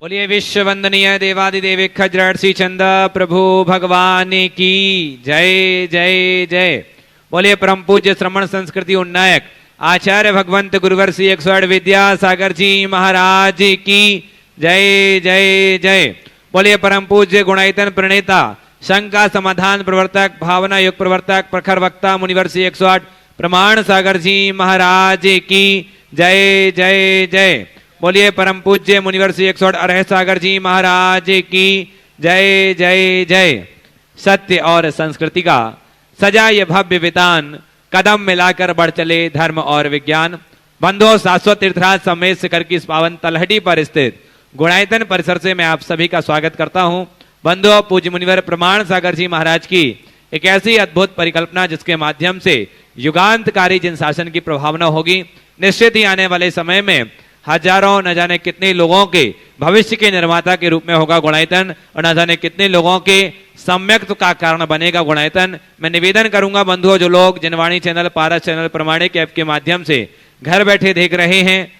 बोलिए विश्व वंदनीय देवादिदेव खजरसी चंद प्रभु भगवान की जय जय जय। बोलिए परम पूज्य श्रमण संस्कृति उन्नायक आचार्य भगवंत गुरुवर श्री 108 विद्यासागर जी महाराज की जय जय जय। बोलिए परम पूज्य गुणायतन प्रणेता शंका समाधान प्रवर्तक भावना युग प्रवर्तक प्रखर वक्ता मुनिवर श्री 108 प्रमाण सागर जी महाराज की जय जय जय। बोलिए परम पूज्य मुनिवर श्री 108 अरह सागर जी महाराज की जय जय जय। सत्य और संस्कृति का सजा ये भव्य वितान कदम मिलाकर बढ़ चले धर्म और विज्ञान। बंधुओं शाश्वत तीर्थराज समेत शिखर की इस पावन तलहटी पर स्थित गुणायतन परिसर से मैं आप सभी का स्वागत करता हूं। बंधुओं पूज्य मुनिवर प्रमाण सागर जी महाराज की एक ऐसी अद्भुत परिकल्पना जिसके माध्यम से युगांतकारी जिन शासन की प्रभावना होगी, निश्चित ही आने वाले समय में हजारों न जाने कितने लोगों के भविष्य के निर्माता के रूप में होगा गुणायतन और न जाने कितने लोगों के सम्यक्त का कारण बनेगा गुणायतन। मैं निवेदन करूंगा बंधुओं, जो लोग जनवाणी चैनल, पारस चैनल, प्रमाणिक ऐप के माध्यम से घर बैठे देख रहे हैं,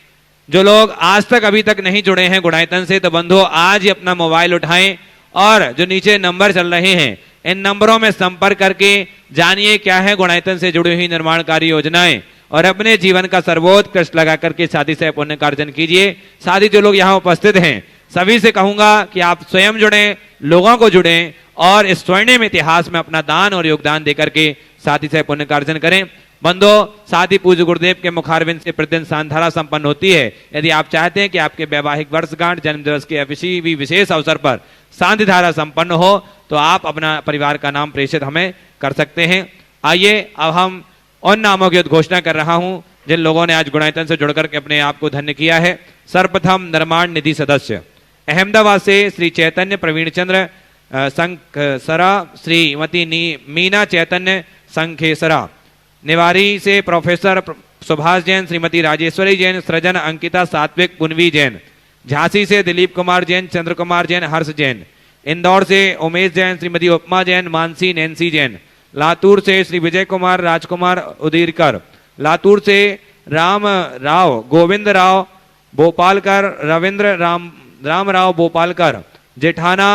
जो लोग आज तक अभी तक नहीं जुड़े हैं गुणायतन से, तो बंधुओं आज ही अपना मोबाइल उठाएं और जो नीचे नंबर चल रहे हैं इन नंबरों में संपर्क करके जानिए क्या है गुणायतन से जुड़ी हुई निर्माणकारी योजनाएं और अपने जीवन का सर्वोत्कृष्ट लगा करके साथी से पुण्य कार्जन कीजिए। साथी जो लोग यहाँ उपस्थित हैं सभी से कहूंगा कि आप स्वयं जुड़ें, लोगों को जुड़ें और इस स्वर्णिम इतिहास में अपना दान और योगदान देकर के साथी से पुण्य कार्जन करें। बंधो साथ ही पूज्य गुरुदेव के मुखारविंद से प्रतिदिन सांधारा संपन्न होती है। यदि आप चाहते हैं कि आपके वैवाहिक वर्षगांठ, जन्म दिवस के किसी भी विशेष अवसर पर शांति धारा संपन्न हो तो आप अपना परिवार का नाम प्रेषित हमें कर सकते हैं। आइए अब हम उन नामों की उद्घोषणा कर रहा हूं जिन लोगों ने आज गुणायतन से जुड़कर के अपने आप को धन्य किया है। सर्वप्रथम निर्माण निधि सदस्य अहमदाबाद से श्री चैतन्य प्रवीण चंद्र संखेसरा, श्रीमती मीना चैतन्य संखेसरा। निवारी से प्रोफेसर सुभाष जैन, श्रीमती राजेश्वरी जैन, सृजन अंकिता सात्विक पुनवी जैन। झांसी से दिलीप कुमार जैन, चंद्र कुमार जैन, हर्ष जैन। इंदौर से उमेश जैन, श्रीमती उपमा जैन, मानसी नैन्सी जैन। लातूर से श्री विजय कुमार राजकुमार उदीरकर। लातूर से राम राव गोविंद राव भोपालकर, रविंद्र राम राव भोपालकर। जेठाना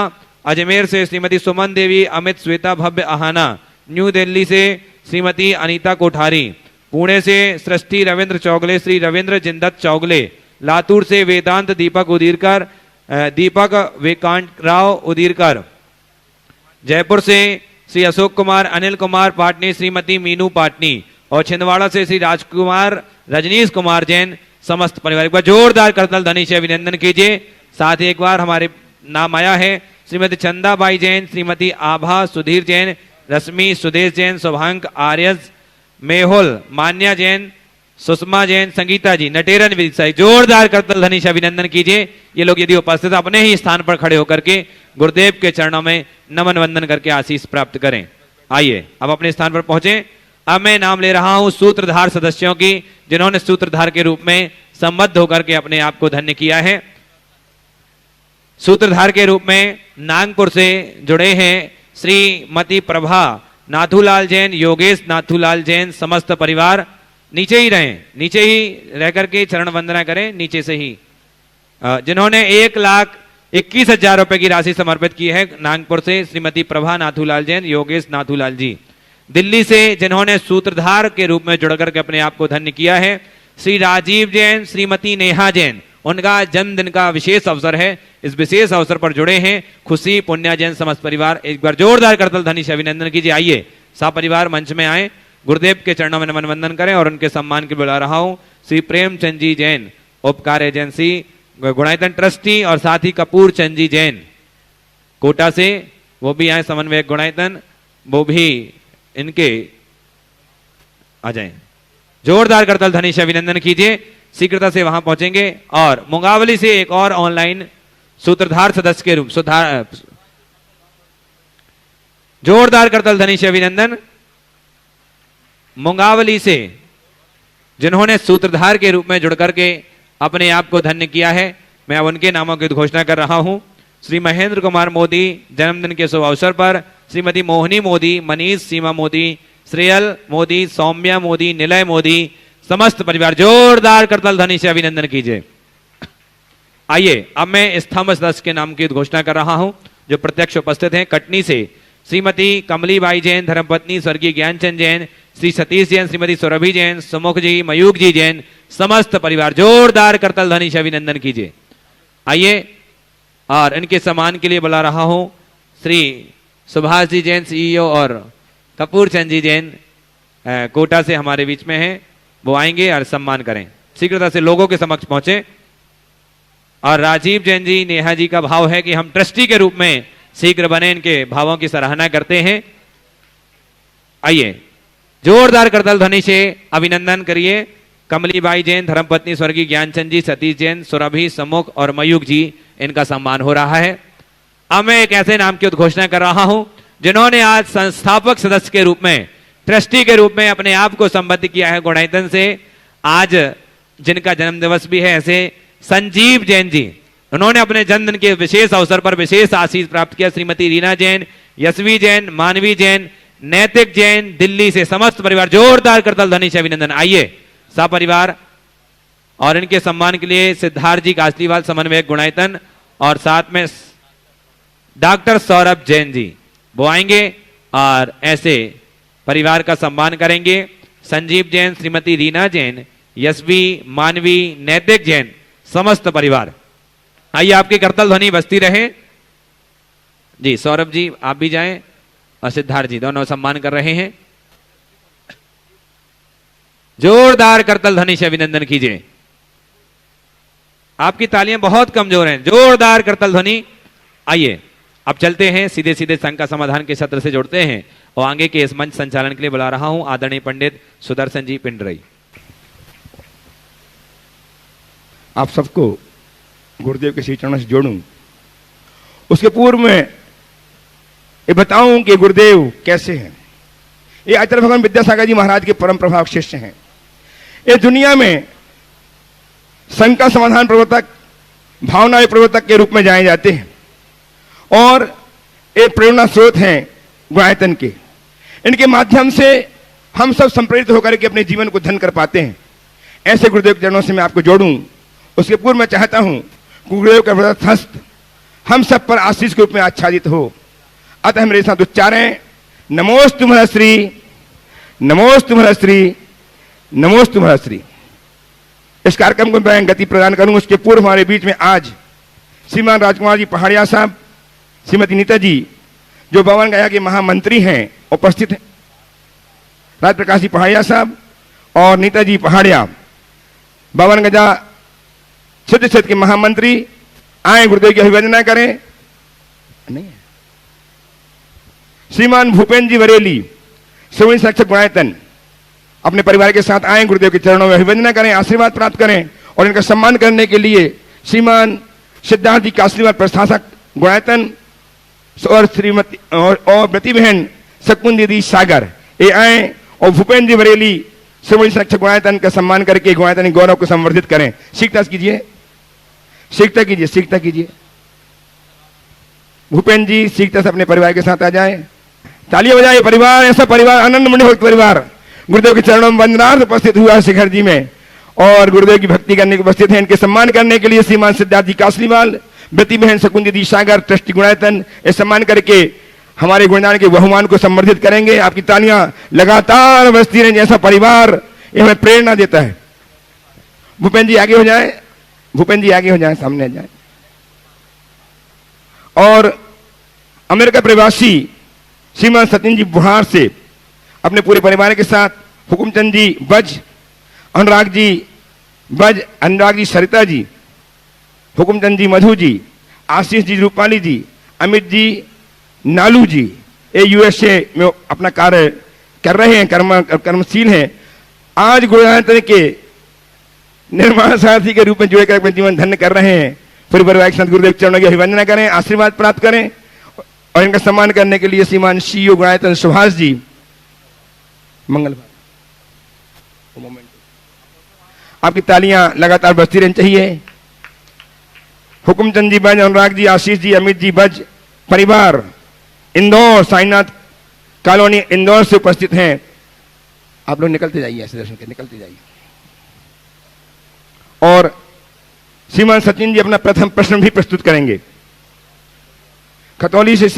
अजमेर से श्रीमती सुमन देवी अमित श्वेता भव्य आहाना। न्यू दिल्ली से श्रीमती अनीता कोठारी। पुणे से सृष्टि रविंद्र चौगले, श्री रविंद्र जिंदत चौगले। लातूर से वेदांत दीपक उदीरकर, दीपक वेकांत राव उदीरकर। जयपुर से श्री अशोक कुमार अनिल कुमार पाटनी, श्रीमती मीनू पाटनी। और छिंदवाड़ा से श्री राजकुमार रजनीश कुमार जैन। समस्त परिवार एक बार जोरदार करतल ध्वनि से अभिनंदन कीजिए। साथ ही एक बार हमारे नाम आया है श्रीमती चंदाबाई जैन, श्रीमती आभा सुधीर जैन, रश्मि सुदेश जैन, शुभांक आर्यस, मेहुल मान्या जैन, सुषमा जैन, संगीता जी, नटेरन विदिशाई। जोरदार करतल ध्वनि से अभिनंदन कीजिए। ये लोग यदि उपस्थित अपने ही स्थान पर खड़े होकर के गुरुदेव के चरणों में नमन वंदन करके आशीष प्राप्त करें। आइए अब अपने स्थान पर पहुंचे। अब मैं नाम ले रहा हूं सूत्रधार सदस्यों की, जिन्होंने सूत्रधार के रूप में संबद्ध होकर के अपने आप को धन्य किया है। सूत्रधार के रूप में नागपुर से जुड़े हैं श्रीमती प्रभा नाथूलाल जैन, योगेश नाथूलाल जैन। समस्त परिवार नीचे ही रहें, नीचे ही रह करके चरण वंदना करें, नीचे से ही। जिन्होंने 1,21,000 रुपए की राशि समर्पित की है नागपुर से श्रीमती प्रभा नाथूलाल जैन, योगेश नाथूलाल जी। दिल्ली से जिन्होंने सूत्रधार के रूप में जुड़ करके अपने आप को धन्य किया है श्री राजीव जैन, श्रीमती नेहा जैन। उनका जन्मदिन का विशेष अवसर है, इस विशेष अवसर पर जुड़े हैं खुशी पुण्या जैन। समस्त परिवार एक बार जोरदार करतल ध्वनि से अभिनंदन कीजिए। आइए सब परिवार मंच में आए, गुरुदेव के चरणों में नमन वंदन करें और उनके सम्मान के बुला रहा हूं श्री प्रेमचंद जी जैन, उपकार एजेंसी गुणायतन ट्रस्टी, और साथ ही कपूर चंद जी जैन कोटा से, वो भी आए समन्वयक गुणायतन, वो भी इनके आ जाएं। जोरदार करतल ध्वनि से अभिनंदन कीजिए। शीघ्रता से वहां पहुंचेंगे। और मुंगावली से एक और ऑनलाइन सूत्रधार सदस्य के रूप जोरदार करतल ध्वनि से अभिनंदन। मुंगावली से जिन्होंने सूत्रधार के रूप में जुड़कर के अपने आप को धन्य किया है, मैं अब उनके नामों की घोषणा कर रहा हूं। श्री महेंद्र कुमार मोदी जन्मदिन के शुभ अवसर पर, श्रीमती मोहिनी मोदी, मनीष सीमा मोदी, श्रेयल मोदी, सौम्या मोदी, निलय मोदी। समस्त परिवार जोरदार करतल ध्वनि से अभिनंदन कीजिए। आइए अब मैं स्तंभ सदस्य के नाम की घोषणा कर रहा हूं जो प्रत्यक्ष उपस्थित हैं। कटनी से श्रीमती कमलीबाई जैन, धर्मपत्नी स्वर्गीय ज्ञानचंद जैन, श्री सतीश जैन, श्रीमती सौरभी जैन, सुमुख जी, मयूख जी जैन, समस्त परिवार जोरदार करतल ध्वनि से अभिनंदन कीजिए। आइए और इनके सम्मान के लिए बुला रहा हूं श्री सुभाष जी जैन, सीईओ, और कपूर चंद जी जैन कोटा से हमारे बीच में हैं। वो आएंगे और सम्मान करें, शीघ्रता से लोगों के समक्ष पहुंचे। और राजीव जैन जी, नेहा जी का भाव है कि हम ट्रस्टी के रूप में शीघ्र बने, इनके भावों की सराहना करते हैं। आइए जोरदार करतल ध्वनि से अभिनंदन करिए। कमलीबाई जैन, धर्मपत्नी स्वर्गीय ज्ञानचंद जी, सतीश जैन, सुरभि, सम्मुख और मयूख जी, इनका सम्मान हो रहा है। अब मैं एक ऐसे नाम की उद्घोषणा कर रहा हूं जिन्होंने आज संस्थापक सदस्य के रूप में, ट्रस्टी के रूप में अपने आप को संबद्ध किया है गुणायतन से। आज जिनका जन्म दिवस भी है ऐसे संजीव जैन जी, उन्होंने अपने जन्मदिन के विशेष अवसर पर विशेष आशीष प्राप्त किया। श्रीमती रीना जैन, यशवी जैन, मानवी जैन, नैतिक जैन, दिल्ली से समस्त परिवार जोरदार करतल ध्वनि से अभिनंदन। आइए सपरिवार। और इनके सम्मान के लिए सिद्धार्थ जी कासलीवाल, समन्वयक गुणायतन, और साथ में डॉक्टर सौरभ जैन जी, वो आएंगे और ऐसे परिवार का सम्मान करेंगे। संजीव जैन, श्रीमती रीना जैन, यशवी, मानवी, नैतिक जैन, समस्त परिवार। आइए आपकी करतल ध्वनि बजती रहे। जी सौरभ जी आप भी जाएं और सिद्धार्थ जी दोनों सम्मान कर रहे हैं। जोरदार करतल ध्वनि से अभिनंदन कीजिए। आपकी तालियां बहुत कमजोर हैं, जोरदार करतल ध्वनि। आइए अब चलते हैं सीधे सीधे संघ का समाधान के सत्र से जुड़ते हैं और आगे के इस मंच संचालन के लिए बुला रहा हूं आदरणीय पंडित सुदर्शन जी पिंडरई। आप सबको गुरुदेव के श्री चरणों से जोड़ूं। उसके पूर्व में ये बताऊं कि गुरुदेव कैसे हैं। ये आचार्य भगवान विद्यासागर जी महाराज के परम प्रभाव शिष्य हैं। ये दुनिया में संघ का समाधान प्रवर्तक, भावना प्रवर्तक के रूप में जाने जाते हैं और ये प्रेरणा स्रोत हैं गुणायतन के। इनके माध्यम से हम सब संप्रेरित होकर के अपने जीवन को धन कर पाते हैं। ऐसे गुरुदेव के चरणों से मैं आपको जोड़ूं। उसके पूर्व मैं चाहता हूं गुरुदेव का व्रत हस्त हम सब पर आशीष के रूप में आच्छादित हो। अतः मेरे साथ उच्चारें, नमोस्तु महर्षि, नमोस्तु महर्षि, नमोस्तु महर्षि। इस कार्यक्रम को मैं गति प्रदान करूंगा। उसके पूर्व हमारे बीच में आज श्रीमान राजकुमार जी पहाड़िया साहब, श्रीमती नीता जी जो बावन गया के महामंत्री हैं उपस्थित हैं। राज प्रकाश जी पहाड़िया साहब और नीता जी पहाड़िया, बावन गजा क्षेत्र क्षेत्र के महामंत्री, आए गुरुदेव की अभिवंदना करें। नहीं श्रीमान भूपेन्द्र जी बरेली, श्रोमणी संरक्षक गुणायतन, अपने परिवार के साथ आए गुरुदेव के चरणों में अभिवंदना करें, आशीर्वाद प्राप्त करें। और इनका सम्मान करने के लिए श्रीमान सिद्धार्थ जी कासलीवाल प्रशासक गुणायतन और श्रीमती और प्रति बहन शकुन दीदी सागर ये आए और भूपेन्द्र जी बरेली श्रोमणी संरक्षक गुणायतन का सम्मान करके गुणायतन गौरव को संवर्धित करें। शीघ्रता कीजिए, शीघ्रता कीजिए, शीघ्रता कीजिए। भूपेन्द्र जी शीघ्रता से अपने परिवार के साथ आ जाए। तालियां बजाइए। परिवार ऐसा परिवार, आनंद मंडित परिवार गुरुदेव के चरणों में वंदनार्थ उपस्थित हुआ शिखर जी में और गुरुदेव की भक्ति करने के उपस्थित है। इनके सम्मान करने के लिए श्रीमान सिद्धार्थ जी कासलीवाल, बेटी बहन शकुन दीदी सागर, ट्रस्टी गुणायतन ये सम्मान करके हमारे गुणगान के बहुमान को संवर्धित करेंगे। आपकी तालियां लगातार बजती रहें। जैसा परिवार ये हमें प्रेरणा देता है। भूपेन्द्र जी आगे हो जाए, भूपेन्द्र जी आगे हो जाए, सामने आ जाए। और अमेरिका प्रवासी श्रीमान सतीश जी बुहार से अपने पूरे परिवार के साथ हुकुमचंद जी बज, अनुराग जी बज, अनुराग जी सरिता जी, हुकुमचंद जी मधु जी, आशीष जी रूपाली जी, अमित जी नालू जी, ये यूएसए में अपना कार्य कर रहे हैं, कर्मशील हैं। आज गुरुनानक के निर्माण सारथी के रूप में जुड़े कर अपने जीवन धन्य कर रहे हैं। पूरे परिवार के साथ गुरुदेव चरणों की अभिवंदना करें, आशीर्वाद प्राप्त करें। और इनका सम्मान करने के लिए श्रीमान सीईओ गुणायतन सुभाष जी मंगल। आपकी तालियां लगातार बजती रहनी चाहिए। हुकुमचंद जी बज, अनुराग जी, आशीष जी, अमित जी बज परिवार इंदौर, साईनाथ कॉलोनी इंदौर से उपस्थित हैं। आप लोग निकलते जाइए, ऐसे दर्शन के निकलते जाइए। और श्रीमान सचिन जी अपना प्रथम प्रश्न भी प्रस्तुत करेंगे। खतौली से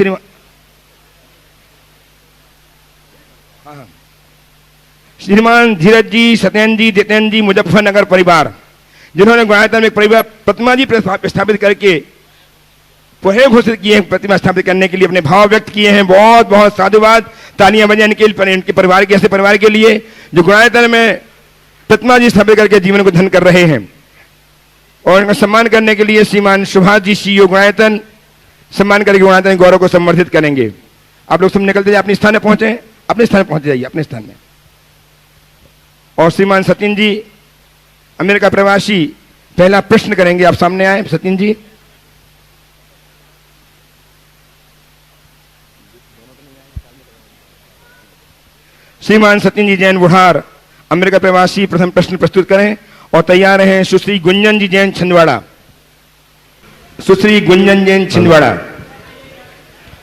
श्रीमान धीरज जी, सत्येंद्र जी, जितेंद्र जी, मुजफ्फरनगर परिवार, जिन्होंने गुणायतन में एक परिवार प्रतिमा जी स्थापित करके पोहे घोषित किए हैं, प्रतिमा स्थापित करने के लिए अपने भाव व्यक्त किए हैं। बहुत बहुत साधुवाद, तालियां बजाएं इनके परिवार के, ऐसे परिवार के लिए जो गुणायतन में प्रतिमा जी स्थापित करके जीवन को धन कर रहे हैं। और इनका सम्मान करने के लिए श्रीमान सुभाष जी, सीईओ गुणायतन, सम्मान करके गुणायतन गौरव को संवर्धित करेंगे। आप लोग सब निकलते जाए, अपने स्थान में पहुंचे, अपने स्थान में पहुंच जाइए, अपने स्थान में। और श्रीमान सचिन जी, अमेरिका प्रवासी, पहला प्रश्न करेंगे। आप सामने आए सचिन जी। श्रीमान सचिन जी जैन बुढ़ार, अमेरिका प्रवासी, प्रथम प्रश्न प्रस्तुत करें और तैयार हैं सुश्री गुंजन जी जैन छिंदवाड़ा। सुश्री गुंजन जैन छिंदवाड़ा,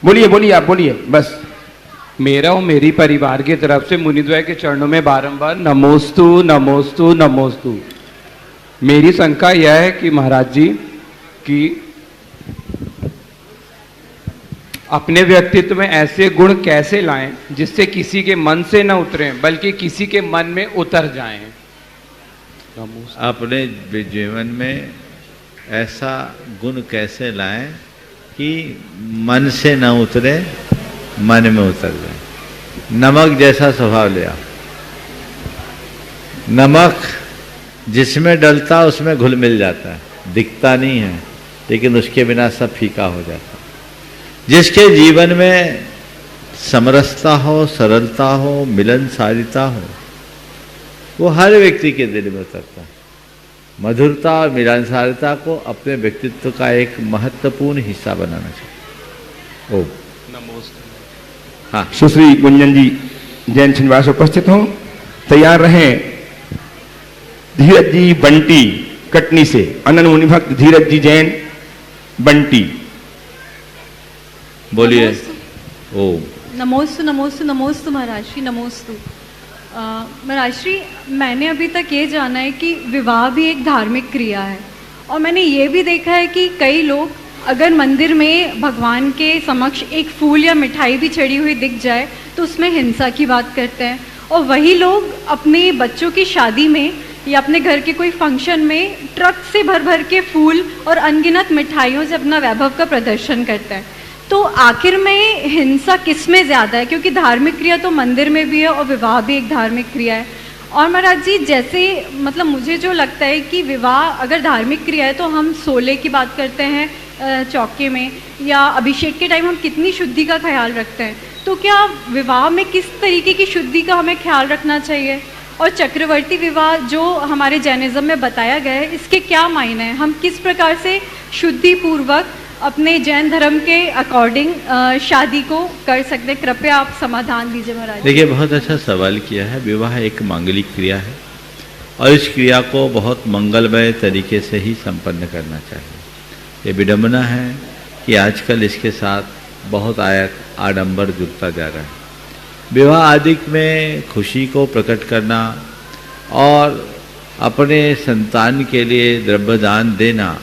बोलिए बोलिए, आप बोलिए बस। मेरा और मेरी परिवार की तरफ से मुनिद्वय के चरणों में बारंबार नमोस्तु नमोस्तु नमोस्तु। मेरी शंका यह है कि महाराज जी कि अपने व्यक्तित्व में ऐसे गुण कैसे लाएं जिससे किसी के मन से न उतरें बल्कि किसी के मन में उतर जाएं। अपने जीवन में ऐसा गुण कैसे लाएं कि मन से न उतरे, मन में उतर जाए। नमक जैसा स्वभाव ले आओ। नमक जिसमें डलता उसमें घुल मिल जाता है, दिखता नहीं है, लेकिन उसके बिना सब फीका हो जाता है। जिसके जीवन में समरसता हो, सरलता हो, मिलनसारिता हो, वो हर व्यक्ति के दिल में उतरता है। मधुरता और मिलनसारिता को अपने व्यक्तित्व का एक महत्वपूर्ण हिस्सा बनाना चाहिए। ओम नमोस्तु। हाँ, सुश्री गुंजन जी जैन छिंदवाड़ा से उपस्थित हों, तैयार रहें। धीरज जी बंटी कटनी से, अनंत मुनि भक्त धीरज जी जैन बंटी, बोलिए। ओम नमोस्तु नमोस्तु नमोस्तु महाराज श्री, नमोस्तु। महाराज श्री, मैंने अभी तक ये जाना है कि विवाह भी एक धार्मिक क्रिया है, और मैंने ये भी देखा है कि कई लोग अगर मंदिर में भगवान के समक्ष एक फूल या मिठाई भी चढ़ी हुई दिख जाए तो उसमें हिंसा की बात करते हैं, और वही लोग अपने बच्चों की शादी में या अपने घर के कोई फंक्शन में ट्रक से भर भर के फूल और अनगिनत मिठाइयों से अपना वैभव का प्रदर्शन करते हैं। तो आखिर में हिंसा किस में ज़्यादा है? क्योंकि धार्मिक क्रिया तो मंदिर में भी है और विवाह भी एक धार्मिक क्रिया है। और महाराज जी, जैसे मतलब मुझे जो लगता है कि विवाह अगर धार्मिक क्रिया है तो हम सोले की बात करते हैं चौके में, या अभिषेक के टाइम हम कितनी शुद्धि का ख्याल रखते हैं, तो क्या विवाह में किस तरीके की शुद्धि का हमें ख्याल रखना चाहिए? और चक्रवर्ती विवाह जो हमारे जैनिज्म में बताया गया है, इसके क्या मायने हैं? हम किस प्रकार से शुद्धि पूर्वक अपने जैन धर्म के अकॉर्डिंग शादी को कर सकते हैं? कृपया आप समाधान दीजिए महाराज। देखिए, बहुत अच्छा सवाल किया है। विवाह एक मांगलिक क्रिया है और इस क्रिया को बहुत मंगलमय तरीके से ही संपन्न करना चाहिए। ये विडंबना है कि आजकल इसके साथ बहुत आडंबर जुड़ता जा रहा है। विवाह आदि में खुशी को प्रकट करना और अपने संतान के लिए द्रव्यदान देना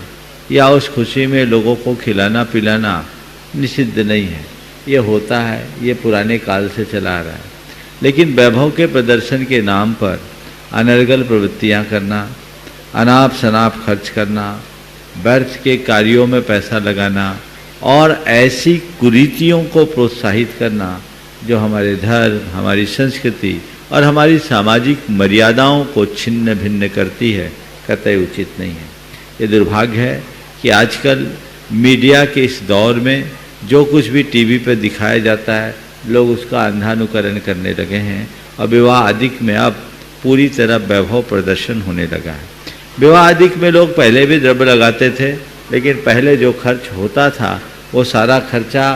या उस खुशी में लोगों को खिलाना पिलाना निषिद्ध नहीं है। ये होता है, ये पुराने काल से चला आ रहा है। लेकिन वैभव के प्रदर्शन के नाम पर अनर्गल प्रवृत्तियां करना, अनाप शनाप खर्च करना, व्यर्थ के कार्यों में पैसा लगाना और ऐसी कुरीतियों को प्रोत्साहित करना जो हमारे धर्म, हमारी संस्कृति और हमारी सामाजिक मर्यादाओं को छिन्न भिन्न करती है, कतई उचित नहीं है। ये दुर्भाग्य है कि आजकल मीडिया के इस दौर में जो कुछ भी टीवी पर दिखाया जाता है, लोग उसका अंधानुकरण करने लगे हैं और विवाह आदि में अब पूरी तरह वैभव प्रदर्शन होने लगा है। विवाह आदि में लोग पहले भी द्रव्य लगाते थे, लेकिन पहले जो खर्च होता था वो सारा खर्चा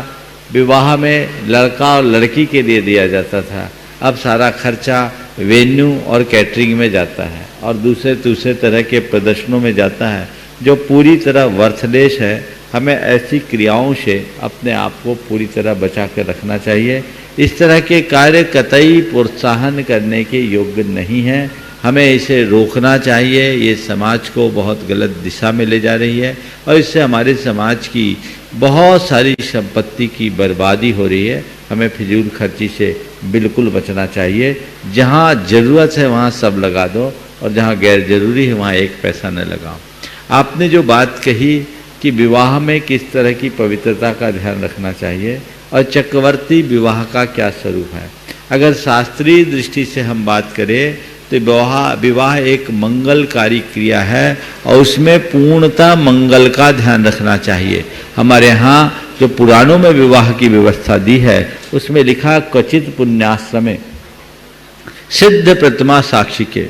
विवाह में लड़का और लड़की के लिए दिया जाता था। अब सारा खर्चा वेन्यू और कैटरिंग में जाता है और दूसरे तरह के प्रदर्शनों में जाता है, जो पूरी तरह वर्थलेस है। हमें ऐसी क्रियाओं से अपने आप को पूरी तरह बचा कर रखना चाहिए। इस तरह के कार्य कतई प्रोत्साहन करने के योग्य नहीं है। हमें इसे रोकना चाहिए। ये समाज को बहुत गलत दिशा में ले जा रही है और इससे हमारे समाज की बहुत सारी संपत्ति की बर्बादी हो रही है। हमें फिजूल खर्ची से बिल्कुल बचना चाहिए। जहाँ ज़रूरत है वहाँ सब लगा दो और जहाँ गैर ज़रूरी है वहाँ एक पैसा न लगाओ। आपने जो बात कही कि विवाह में किस तरह की पवित्रता का ध्यान रखना चाहिए और चक्रवर्ती विवाह का क्या स्वरूप है, अगर शास्त्रीय दृष्टि से हम बात करें तो विवाह एक मंगलकारी क्रिया है और उसमें पूर्णतः मंगल का ध्यान रखना चाहिए। हमारे यहाँ जो पुराणों में विवाह की व्यवस्था दी है उसमें लिखा क्वचित पुण्याश्रमे सिद्ध प्रतिमा साक्षी के,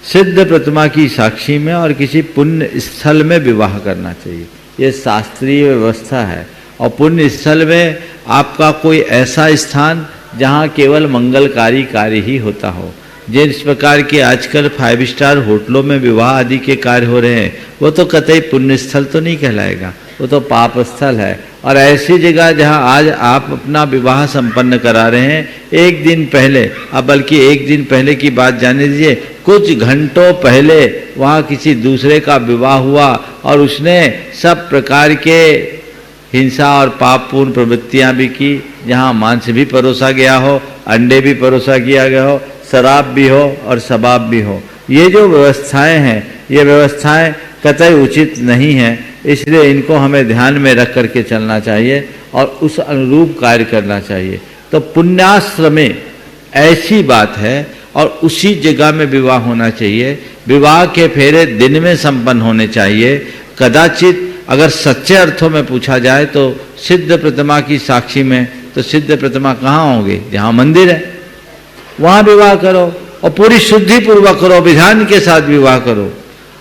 सिद्ध प्रतिमा की साक्षी में और किसी पुण्य स्थल में विवाह करना चाहिए। ये शास्त्रीय व्यवस्था है। और पुण्य स्थल में आपका कोई ऐसा स्थान जहाँ केवल मंगलकारी कार्य ही होता हो। जिस प्रकार के आजकल 5 स्टार होटलों में विवाह आदि के कार्य हो रहे हैं वो तो कतई पुण्य स्थल तो नहीं कहलाएगा, वो तो पाप स्थल है। और ऐसी जगह जहाँ आज आप अपना विवाह संपन्न करा रहे हैं, एक दिन पहले, अब बल्कि एक दिन पहले की बात जाने दीजिए, कुछ घंटों पहले वहाँ किसी दूसरे का विवाह हुआ और उसने सब प्रकार के हिंसा और पापपूर्ण प्रवृत्तियाँ भी की, जहाँ मांस भी परोसा गया हो, अंडे भी परोसा किया गया हो, शराब भी हो और शबाब भी हो। ये जो व्यवस्थाएं हैं ये व्यवस्थाएं कतई उचित नहीं हैं, इसलिए इनको हमें ध्यान में रख करके चलना चाहिए और उस अनुरूप कार्य करना चाहिए। तो पुण्याश्रमे ऐसी बात है और उसी जगह में विवाह होना चाहिए। विवाह के फेरे दिन में संपन्न होने चाहिए। कदाचित अगर सच्चे अर्थों में पूछा जाए तो सिद्ध प्रतिमा की साक्षी में, तो सिद्ध प्रतिमा कहाँ होंगे, जहाँ मंदिर है वहाँ विवाह करो और पूरी शुद्धि पूर्वक करो, विधान के साथ विवाह करो।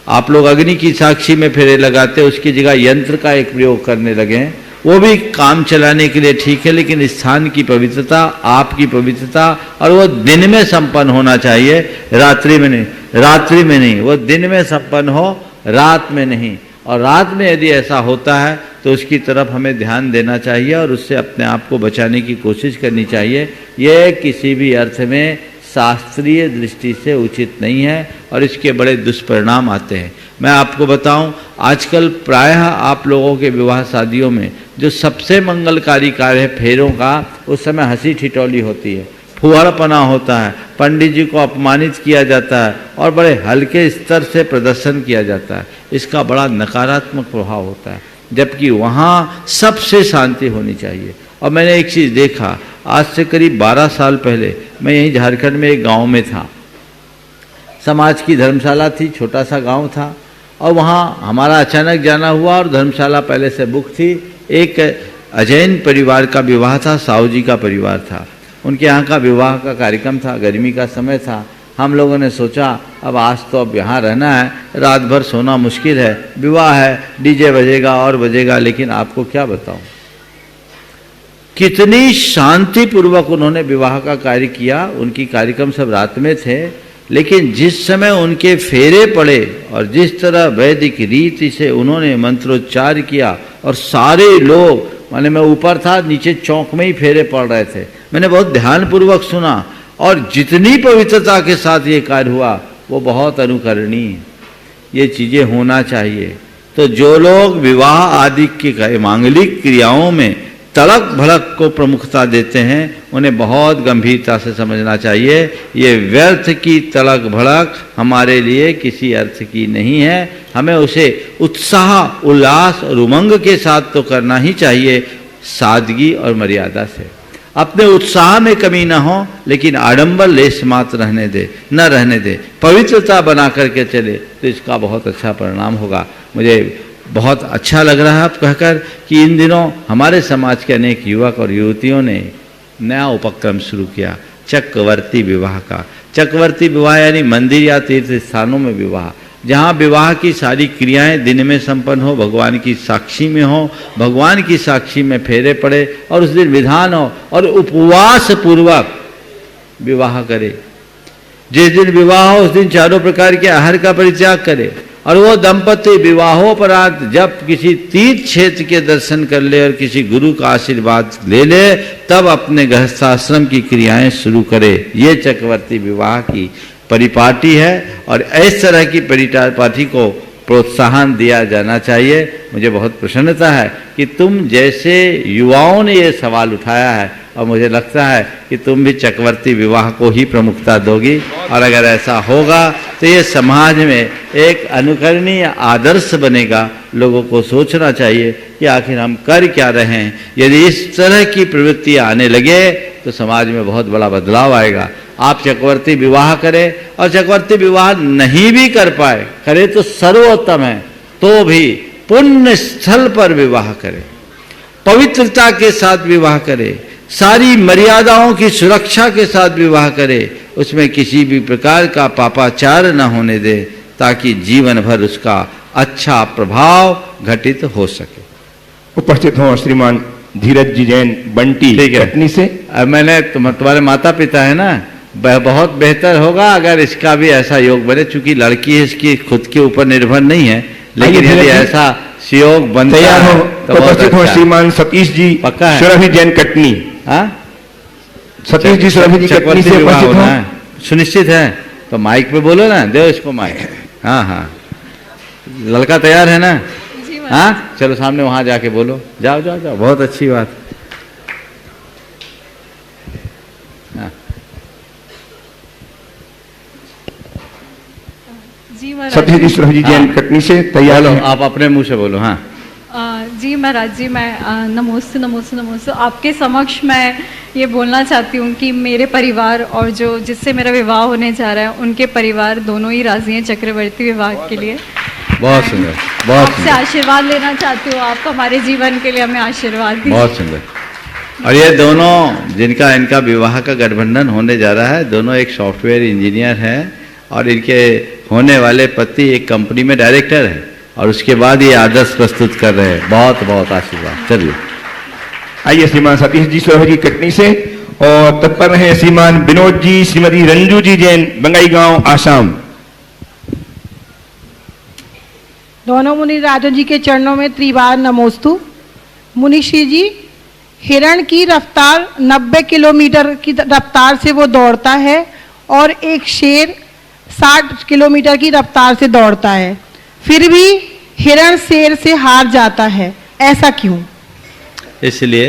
आप लोग अग्नि की साक्षी में फेरे लगाते, उसकी जगह यंत्र का एक प्रयोग करने लगे हैं, वो भी काम चलाने के लिए ठीक है, लेकिन स्थान की पवित्रता, आपकी पवित्रता, और वो दिन में संपन्न होना चाहिए, रात्रि में नहीं। रात्रि में नहीं, वो दिन में संपन्न हो, रात में नहीं। और रात में यदि ऐसा होता है तो उसकी तरफ हमें ध्यान देना चाहिए और उससे अपने आप को बचाने की कोशिश करनी चाहिए। ये किसी भी अर्थ में शास्त्रीय दृष्टि से उचित नहीं है और इसके बड़े दुष्परिणाम आते हैं। मैं आपको बताऊं, आजकल प्रायः आप लोगों के विवाह शादियों में जो सबसे मंगलकारी कार्य है फेरों का, उस समय हंसी ठिठौली होती है, फुहड़पना होता है, पंडित जी को अपमानित किया जाता है और बड़े हल्के स्तर से प्रदर्शन किया जाता है। इसका बड़ा नकारात्मक प्रभाव होता है, जबकि वहाँ सबसे शांति होनी चाहिए। और मैंने एक चीज़ देखा, आज से करीब 12 साल पहले मैं यहीं झारखंड में एक गांव में था। समाज की धर्मशाला थी, छोटा सा गांव था और वहाँ हमारा अचानक जाना हुआ और धर्मशाला पहले से बुक थी। एक अजैन परिवार का विवाह था, साहू जी का परिवार था, उनके यहाँ का विवाह का कार्यक्रम था, गर्मी का समय था। हम लोगों ने सोचा अब आज तो अब यहाँ रहना है, रात भर सोना मुश्किल है, विवाह है, डीजे बजेगा और बजेगा। लेकिन आपको क्या बताऊं, कितनी शांतिपूर्वक उन्होंने विवाह का कार्य किया। उनकी कार्यक्रम सब रात में थे, लेकिन जिस समय उनके फेरे पड़े और जिस तरह वैदिक रीति से उन्होंने मंत्रोच्चार किया और सारे लोग, माने मैं ऊपर था, नीचे चौक में ही फेरे पड़ रहे थे, मैंने बहुत ध्यानपूर्वक सुना और जितनी पवित्रता के साथ ये कार्य हुआ वो बहुत अनुकरणीय। ये चीज़ें होना चाहिए। तो जो लोग विवाह आदि की मांगलिक क्रियाओं में तड़क भड़क को प्रमुखता देते हैं उन्हें बहुत गंभीरता से समझना चाहिए। ये व्यर्थ की तड़क भड़क हमारे लिए किसी अर्थ की नहीं है। हमें उसे उत्साह, उल्लास और उमंग के साथ तो करना ही चाहिए, सादगी और मर्यादा से। अपने उत्साह में कमी न हो, लेकिन आडंबर लेश मात्र न रहने दे, पवित्रता बना करके चले तो इसका बहुत अच्छा परिणाम होगा। मुझे बहुत अच्छा लग रहा है आप कहकर कि इन दिनों हमारे समाज के अनेक युवक और युवतियों ने नया उपक्रम शुरू किया, चक्रवर्ती विवाह का। चक्रवर्ती विवाह यानी मंदिर या तीर्थ स्थानों में विवाह, जहाँ विवाह की सारी क्रियाएं दिन में संपन्न हो, भगवान की साक्षी में हो, भगवान की साक्षी में फेरे पड़े और उस दिन विधान हो और उपवास पूर्वक विवाह करे। जिस दिन विवाह हो उस दिन चारों प्रकार के आहार का परित्याग करे और वो दंपति विवाहोपरांत जब किसी तीर्थ क्षेत्र के दर्शन कर ले और किसी गुरु का आशीर्वाद ले ले, तब अपने गृहस्थाश्रम की क्रियाएं शुरू करे। ये चक्रवर्ती विवाह की परिपाटी है और इस तरह की परिपाटी को प्रोत्साहन दिया जाना चाहिए। मुझे बहुत प्रसन्नता है कि तुम जैसे युवाओं ने ये सवाल उठाया है और मुझे लगता है कि तुम भी चक्रवर्ती विवाह को ही प्रमुखता दोगी और अगर ऐसा होगा तो ये समाज में एक अनुकरणीय आदर्श बनेगा। लोगों को सोचना चाहिए कि आखिर हम कर क्या रहे हैं। यदि इस तरह की प्रवृत्ति आने लगे तो समाज में बहुत बड़ा बदलाव आएगा। आप चक्रवर्ती विवाह करें और चक्रवर्ती विवाह नहीं भी कर पाए करे तो सर्वोत्तम है, तो भी पुण्य स्थल पर विवाह करें, पवित्रता के साथ विवाह करें, सारी मर्यादाओं की सुरक्षा के साथ विवाह करे, उसमें किसी भी प्रकार का पापाचार न होने दे ताकि जीवन भर उसका अच्छा प्रभाव घटित हो सके। उपस्थित हो श्रीमान धीरज जी जैन बंटी कटनी से। मैंने तुम्हारे माता पिता है ना, बहुत बेहतर होगा अगर इसका भी ऐसा योग बने, चूंकि लड़की है इसकी खुद के ऊपर निर्भर नहीं है, लेकिन यदि ऐसा योग बनता है तो उपस्थित हो श्रीमान सतीश जी पक्का है सुरभि जैन कटनी। सतीश जी सुरभि जी कटनी से उपस्थित हो। सुनिश्चित है तो माइक पे बोलो ना, दो इसको माइक। हाँ हाँ, लड़का तैयार है ना? हाँ चलो सामने वहां जाके बोलो, जाओ जाओ जाओ, बहुत अच्छी बात। जी महाराज सतीश जी सुरभि जी जैन कटनी से तैयार हो। आप अपने मुंह से बोलो। हाँ जी महाराज जी, मैं नमोस्तु नमोस्तु नमोस्तु आपके समक्ष मैं ये बोलना चाहती हूँ कि मेरे परिवार और जो जिससे मेरा विवाह होने जा रहा है उनके परिवार दोनों ही राजी हैं चक्रवर्ती विवाह के लिए। बहुत सुंदर, बहुत आपसे आशीर्वाद लेना चाहती हूँ, आप हमारे जीवन के लिए हमें आशीर्वाद दीजिए। बहुत सुंदर। और ये दोनों जिनका इनका विवाह का गठबंधन होने जा रहा है, दोनों एक सॉफ्टवेयर इंजीनियर हैं और इनके होने वाले पति एक कंपनी में डायरेक्टर है और उसके बाद ये आदर्श प्रस्तुत कर रहे हैं। बहुत बहुत आशीर्वाद। चलिए आइए श्रीमान सतीश जी सुरभि जी कटनी से और तत्पर रहे श्रीमान विनोद जी श्रीमती रंजू जी जैन बंगाई गांव आसाम। दोनों मुनि राजन जी के चरणों में त्रिवार नमोस्तु। मुनिश्री जी, हिरण की रफ्तार 90 किलोमीटर की रफ्तार से वो दौड़ता है और एक शेर 60 किलोमीटर की रफ्तार से दौड़ता है, फिर भी हिरण शेर से हार जाता है, ऐसा क्यों? इसलिए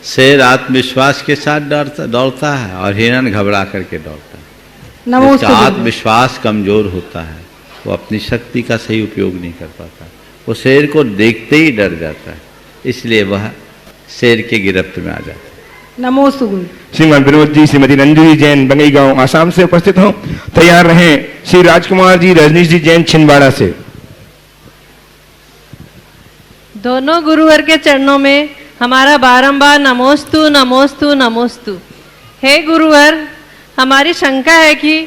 शेर आत्मविश्वास के साथ दौड़ता है और हिरण घबरा करके दौड़ता है। नमोस्तु। आत्मविश्वास कमजोर होता है, वो अपनी शक्ति का सही उपयोग नहीं कर पाता, वो शेर को देखते ही डर जाता है, इसलिए वह शेर के गिरफ्त में आ जाता है। नमोस्तु गुरु। श्रीमान विनोद जी श्रीमती रंजू जी जैन बंगाई गांव आसाम से उपस्थित हो। तैयार रहे श्री राजकुमार जी रजनीश जी जैन छिंदवाड़ा से। दोनों गुरुवर के चरणों में हमारा बारंबार नमोस्तु नमोस्तु नमोस्तु। हे गुरुवर, हमारी शंका है कि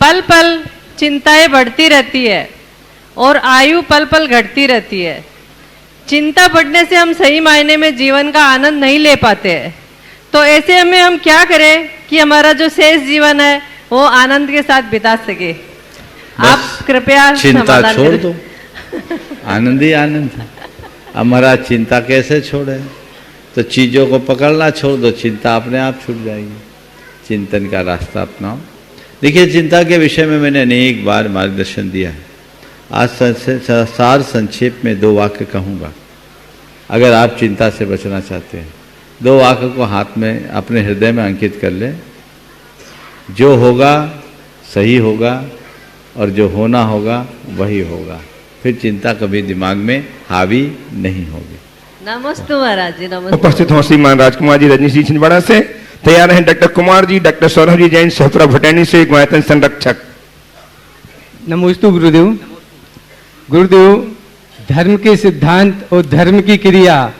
पल पल चिंताएं बढ़ती रहती है और आयु पल पल घटती रहती है। चिंता बढ़ने से हम सही मायने में जीवन का आनंद नहीं ले पाते हैं, तो ऐसे में हम क्या करें कि हमारा जो शेष जीवन है वो आनंद के साथ बिता सके? आप कृपया चिंता छोड़ दो, आनंद ही आनंद है। हमारा चिंता कैसे छोड़े? तो चीजों को पकड़ना छोड़ दो, चिंता अपने आप छूट जाएगी। चिंतन का रास्ता अपनाओ। देखिए, चिंता के विषय में मैंने अनेक बार मार्गदर्शन दिया है। आज सार संक्षेप में 2 वाक्य कहूँगा। अगर आप चिंता से बचना चाहते हैं, 2 वाक्य को हाथ में अपने हृदय में अंकित कर लें। जो होगा सही होगा और जो होना होगा वही होगा, फिर चिंता कभी दिमाग में हावी नहीं होगी। नमस्ते महाराज जी। नमस्ते। उपस्थित हो श्रीमान राजकुमार जी रजनीश जी छिंदवाड़ा से। तैयार हैं डॉक्टर कुमार जी डॉक्टर सौरभ जी जैन सहपुरा भटैनी से गोयतन संरक्षक। नमोस्तु गुरुदेव। गुरुदेव, धर्म के सिद्धांत और धर्म की क्रिया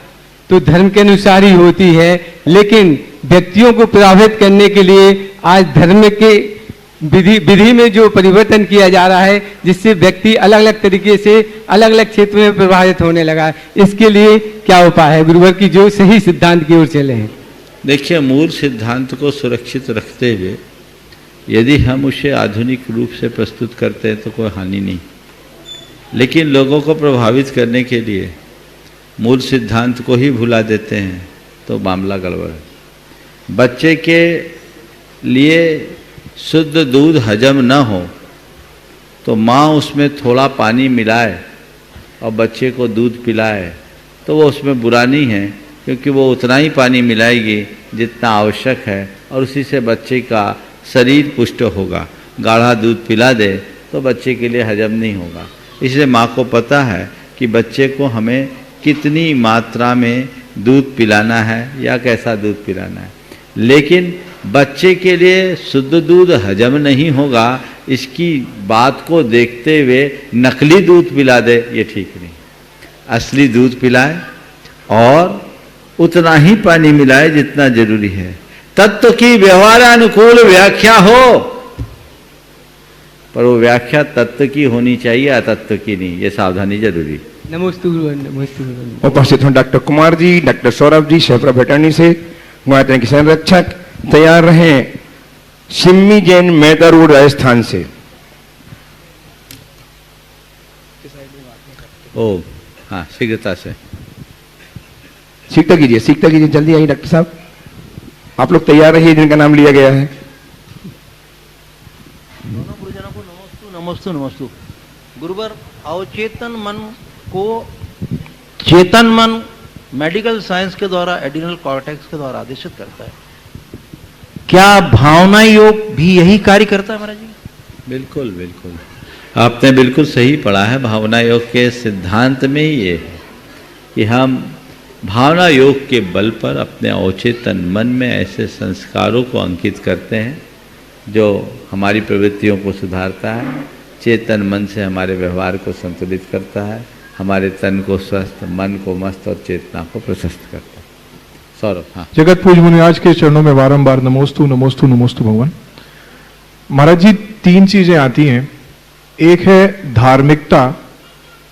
तो धर्म के अनुसार ही होती है, लेकिन व्यक्तियों को प्रभावित करने के लिए आज धर्म के विधि में जो परिवर्तन किया जा रहा है, जिससे व्यक्ति अलग अलग तरीके से अलग अलग क्षेत्र में प्रभावित होने लगा है, इसके लिए क्या उपाय है गुरुवर की जो सही सिद्धांत की ओर चले हैं? देखिए, मूल सिद्धांत को सुरक्षित रखते हुए यदि हम उसे आधुनिक रूप से प्रस्तुत करते हैं तो कोई हानि नहीं, लेकिन लोगों को प्रभावित करने के लिए मूल सिद्धांत को ही भुला देते हैं तो मामला गड़बड़ है। बच्चे के लिए शुद्ध दूध हजम न हो तो माँ उसमें थोड़ा पानी मिलाए और बच्चे को दूध पिलाए तो वो उसमें बुरा नहीं है, क्योंकि वो उतना ही पानी मिलाएगी जितना आवश्यक है और उसी से बच्चे का शरीर पुष्ट होगा। गाढ़ा दूध पिला दे तो बच्चे के लिए हजम नहीं होगा। इसलिए माँ को पता है कि बच्चे को हमें कितनी मात्रा में दूध पिलाना है या कैसा दूध पिलाना है। लेकिन बच्चे के लिए शुद्ध दूध हजम नहीं होगा, इसकी बात को देखते हुए नकली दूध पिला दे, ये ठीक नहीं। असली दूध पिलाए और उतना ही पानी मिलाए जितना जरूरी है। तत्व की व्यवहारानुकूल व्याख्या हो, पर वो व्याख्या तत्व की होनी चाहिए, अतत्व की नहीं। ये सावधानी जरूरी। नमोस्तु गुरुवर, नमोस्तु गुरुवर। उपस्थित हैं doctor Kumar ji, doctor Saurabh ji, सहप्रभ attorney से गुणाते के संरक्षक तैयार रहें। सिम्मी जैन, मेहता रोड, राजस्थान से। ओ हाँ, शीघ्रता से सीखता कीजिए, जल्दी आइए डॉक्टर साहब। आप लोग तैयार रहिए जिनका नाम लिया गया है। दोनों गुरुजनों को नमोस्तु नमोस्तु नमोस्तु। गुरुवर, अवचेतन मन को चेतन मन मेडिकल साइंस के द्वारा एडिनल कॉर्टेक्स के द्वारा आदेशित करता है। क्या भावना योग भी यही कार्य करता है महाराज जी? बिल्कुल बिल्कुल, आपने बिल्कुल सही पढ़ा है। भावना योग के सिद्धांत में ही ये है कि हम भावना योग के बल पर अपने अवचेतन मन में ऐसे संस्कारों को अंकित करते हैं जो हमारी प्रवृत्तियों को सुधारता है, चेतन मन से हमारे व्यवहार को संतुलित करता है, हमारे तन को स्वस्थ, मन को मस्त और चेतना को प्रशस्त करता है। सौरभ। हाँ, जगत पूज मुनिराज के चरणों में बारंबार नमोस्तु नमोस्तु नमोस्तु भगवान। महाराज जी, तीन चीजें आती हैं, एक है धार्मिकता,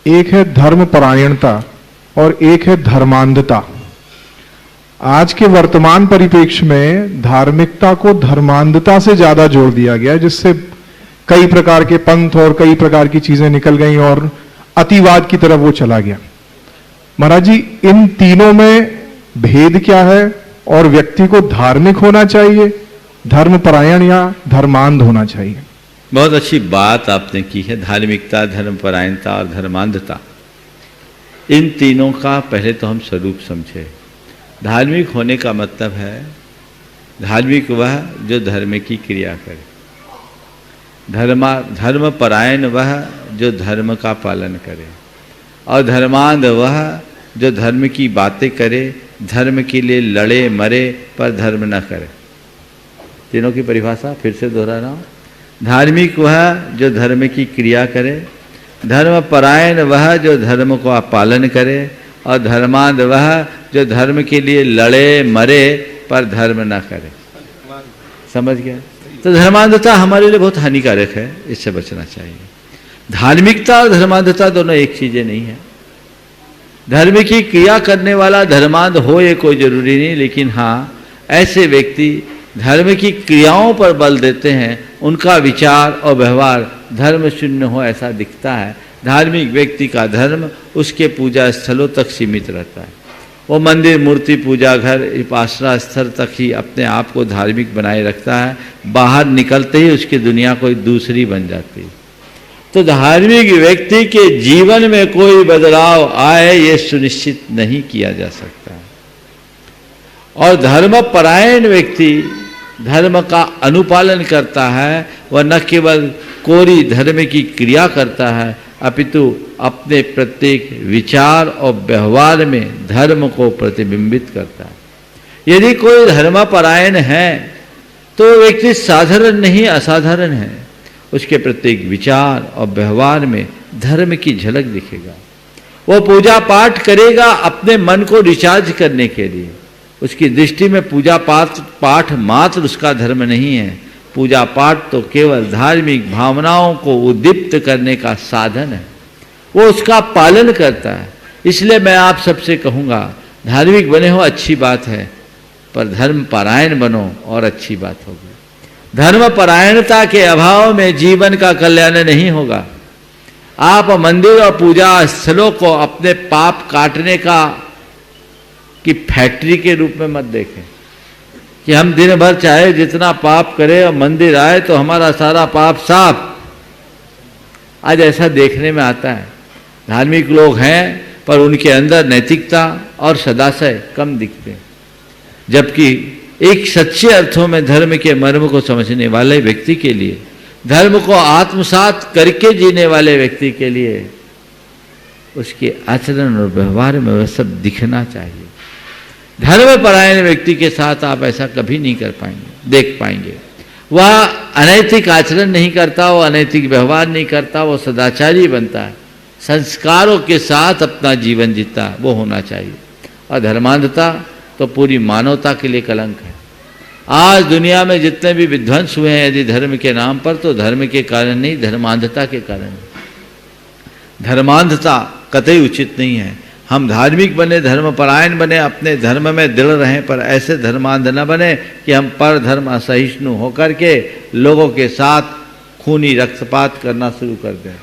एक है धर्म परायणता और एक है धर्मांधता। आज के वर्तमान परिप्रेक्ष्य में धार्मिकता को धर्मांधता से ज्यादा जोड़ दिया गया, जिससे कई प्रकार के पंथ और कई प्रकार की चीजें निकल गई और अतिवाद की तरफ वो चला गया। महाराज जी, इन तीनों में भेद क्या है और व्यक्ति को धार्मिक होना चाहिए, धर्मपरायण या धर्मांध होना चाहिए? बहुत अच्छी बात आपने की है। धार्मिकता, धर्मपरायणता और धर्मांधता, इन तीनों का पहले तो हम स्वरूप समझे। धार्मिक होने का मतलब है धार्मिक वह जो धर्म की क्रिया करे, धर्मपरायण वह जो धर्म का पालन करे, और धर्मांध वह जो धर्म की बातें करे, धर्म के लिए लड़े मरे पर धर्म न करे। तीनों की परिभाषा फिर से दोहरा रहा हूँ। धार्मिक वह जो धर्म की क्रिया करे, धर्मपरायण वह जो धर्म का पालन करे, और धर्मांध वह जो धर्म के लिए लड़े मरे पर धर्म न करे। समझ गया? तो धर्मांधता हमारे लिए बहुत हानिकारक है, इससे बचना चाहिए। धार्मिकता और धर्मांधता दोनों एक चीजें नहीं है। धर्म की क्रिया करने वाला धर्मांध हो ये कोई जरूरी नहीं, लेकिन हाँ, ऐसे व्यक्ति धर्म की क्रियाओं पर बल देते हैं, उनका विचार और व्यवहार धर्म शून्य हो ऐसा दिखता है। धार्मिक व्यक्ति का धर्म उसके पूजा स्थलों तक सीमित रहता है। वो मंदिर, मूर्ति, पूजा घर, उपासना स्थल तक ही अपने आप को धार्मिक बनाए रखता है। बाहर निकलते ही उसकी दुनिया कोई दूसरी बन जाती है। तो धार्मिक व्यक्ति के जीवन में कोई बदलाव आए ये सुनिश्चित नहीं किया जा सकता। और धर्मपरायण व्यक्ति धर्म का अनुपालन करता है, वह न केवल कोरी धर्म की क्रिया करता है, अपितु अपने प्रत्येक विचार और व्यवहार में धर्म को प्रतिबिंबित करता है। यदि कोई धर्मपरायण है तो व्यक्ति साधारण नहीं, असाधारण है। उसके प्रत्येक विचार और व्यवहार में धर्म की झलक दिखेगा। वो पूजा पाठ करेगा अपने मन को रिचार्ज करने के लिए। उसकी दृष्टि में पूजा पाठ मात्र उसका धर्म नहीं है। पूजा पाठ तो केवल धार्मिक भावनाओं को उद्दीप्त करने का साधन है, वो उसका पालन करता है। इसलिए मैं आप सबसे कहूँगा, धार्मिक बने हो अच्छी बात है, पर धर्म परायण बनो और अच्छी बात होगी। धर्म परायणता के अभाव में जीवन का कल्याण नहीं होगा। आप मंदिर और पूजा स्थलों को अपने पाप काटने का की फैक्ट्री के रूप में मत देखें कि कि हम दिन भर चाहे जितना पाप करें और मंदिर आए तो हमारा सारा पाप साफ। आज ऐसा देखने में आता है, धार्मिक लोग हैं पर उनके अंदर नैतिकता और सदाशय कम दिखते हैं, जबकि एक सच्चे अर्थों में धर्म के मर्म को समझने वाले व्यक्ति के लिए, धर्म को आत्मसात करके जीने वाले व्यक्ति के लिए उसके आचरण और व्यवहार में वह सब दिखना चाहिए। धर्मपरायण व्यक्ति के साथ आप ऐसा कभी नहीं कर पाएंगे, देख पाएंगे। वह अनैतिक आचरण नहीं करता, वो अनैतिक व्यवहार नहीं करता, वो सदाचारी बनता है, संस्कारों के साथ अपना जीवन जीता, वो होना चाहिए। और धर्मांधता तो पूरी मानवता के लिए कलंक है। आज दुनिया में जितने भी विध्वंस हुए हैं यदि धर्म के नाम पर, तो धर्म के कारण नहीं, धर्मांधता के कारण। धर्मांधता कतई उचित नहीं है। हम धार्मिक बने, धर्मपरायण बने, अपने धर्म में दृढ़ रहें, पर ऐसे धर्मांध न बने कि हम पर धर्म असहिष्णु होकर के लोगों के साथ खूनी रक्तपात करना शुरू कर दें,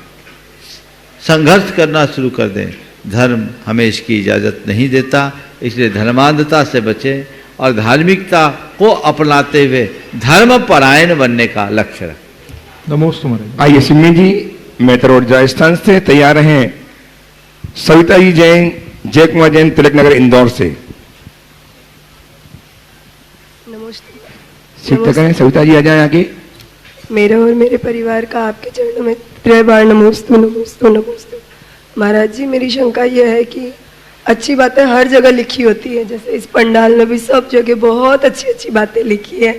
संघर्ष करना शुरू कर दें। धर्म हमें इसकी इजाज़त नहीं देता, इसलिए धर्मांधता से बचें और धार्मिकता को अपनाते हुए धर्मपरायण बनने का लक्ष्य रखें। नमोस्तु महाराज। आइए सिम्मी जी मेहतर रोड राजस्थान से तैयार हैं। सविता जी जैन, जय कुमार जैन, तिलक नगर इंदौर से। नमस्ते। करें सविता जी, आ जाए आगे। मेरा और मेरे परिवार का आपके चरणों में त्रय बार नमोस्तु नमोस्तु नमोस्तु। महाराज जी, मेरी शंका यह है कि अच्छी बातें हर जगह लिखी होती है, जैसे इस पंडाल में भी सब जगह बहुत अच्छी अच्छी बातें लिखी है,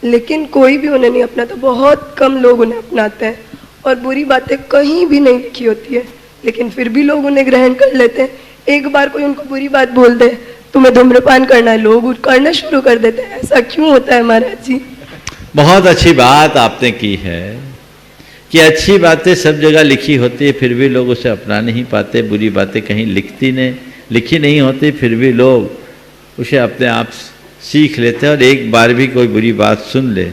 लेकिन कोई भी उन्हें नहीं अपनाता, बहुत कम लोग उन्हें अपनाते हैं। और बुरी बातें कहीं भी नहीं लिखी होती है, लेकिन फिर भी लोग उन्हें ग्रहण कर लेते हैं। एक बार कोई उनको बुरी बात बोल दे, तुम्हें धूम्रपान करना है, लोग करना शुरू कर देते हैं। ऐसा क्यों होता है महाराज जी? बहुत अच्छी बात आपने की है कि अच्छी बातें सब जगह लिखी होती है, फिर भी लोग उसे अपना नहीं पाते। बुरी बातें कहीं लिखी नहीं होती, फिर भी लोग उसे अपने आप सीख लेते हैं। और एक बार भी कोई बुरी बात सुन ले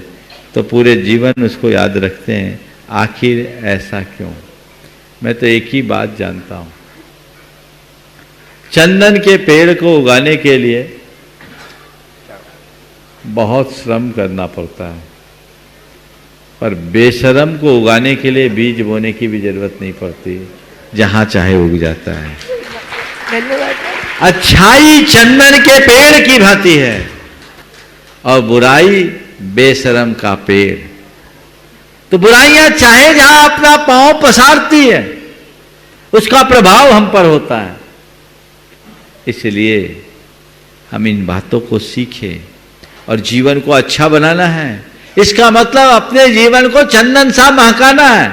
तो पूरे जीवन उसको याद रखते हैं। आखिर ऐसा क्यों? मैं तो एक ही बात जानता हूँ, चंदन के पेड़ को उगाने के लिए बहुत श्रम करना पड़ता है, पर बेशरम को उगाने के लिए बीज बोने की भी जरूरत नहीं पड़ती, जहां चाहे उग जाता है। धन्यवाद। अच्छाई चंदन के पेड़ की भांति है और बुराई बेशरम का पेड़। तो बुराइयां चाहे जहां अपना पांव पसारती है, उसका प्रभाव हम पर होता है। इसलिए हम इन बातों को सीखें और जीवन को अच्छा बनाना है। इसका मतलब अपने जीवन को चंदन सा महकाना है।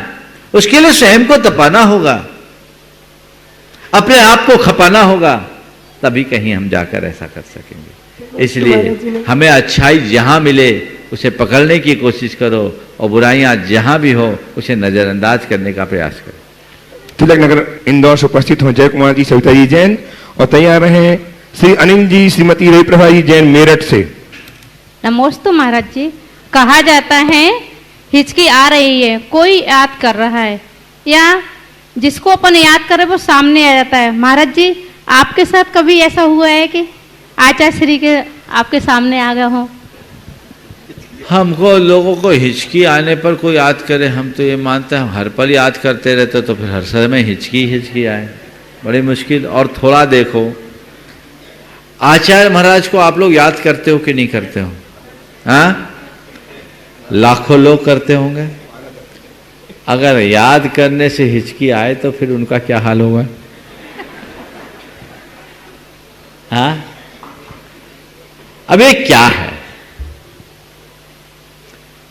उसके लिए स्वयं को तपाना होगा, अपने आप को खपाना होगा, तभी कहीं हम जाकर ऐसा कर सकेंगे। इसलिए हमें अच्छाई जहां मिले उसे पकड़ने की कोशिश करो और बुराइयां जहां भी हो उसे नजरअंदाज करने का प्रयास करो। तिलक नगर इंदौर से उपस्थित हो जय कुमार जी, सविता जी जैन, और तैयार रहे श्री अनिल जी, श्रीमती रविप्रभा जी जैन मेरठ से। नमोस्तु महाराज जी। कहा जाता है हिचकी आ रही है, कोई याद कर रहा है, या जिसको अपन याद करें वो सामने आ जाता है। महाराज जी, आपके साथ कभी ऐसा हुआ है कि आचार्य श्री के आपके सामने आ गए हो? हमको लोगों को हिचकी आने पर कोई याद करे, हम तो ये मानते हैं हर पल याद करते रहते तो फिर हर समय हिचकी आए, बड़ी मुश्किल। और थोड़ा देखो, आचार्य महाराज को आप लोग याद करते हो कि नहीं करते हो? हाँ, लाखों लोग करते होंगे। अगर याद करने से हिचकी आए तो फिर उनका क्या हाल होगा? हाँ, अब ये क्या है?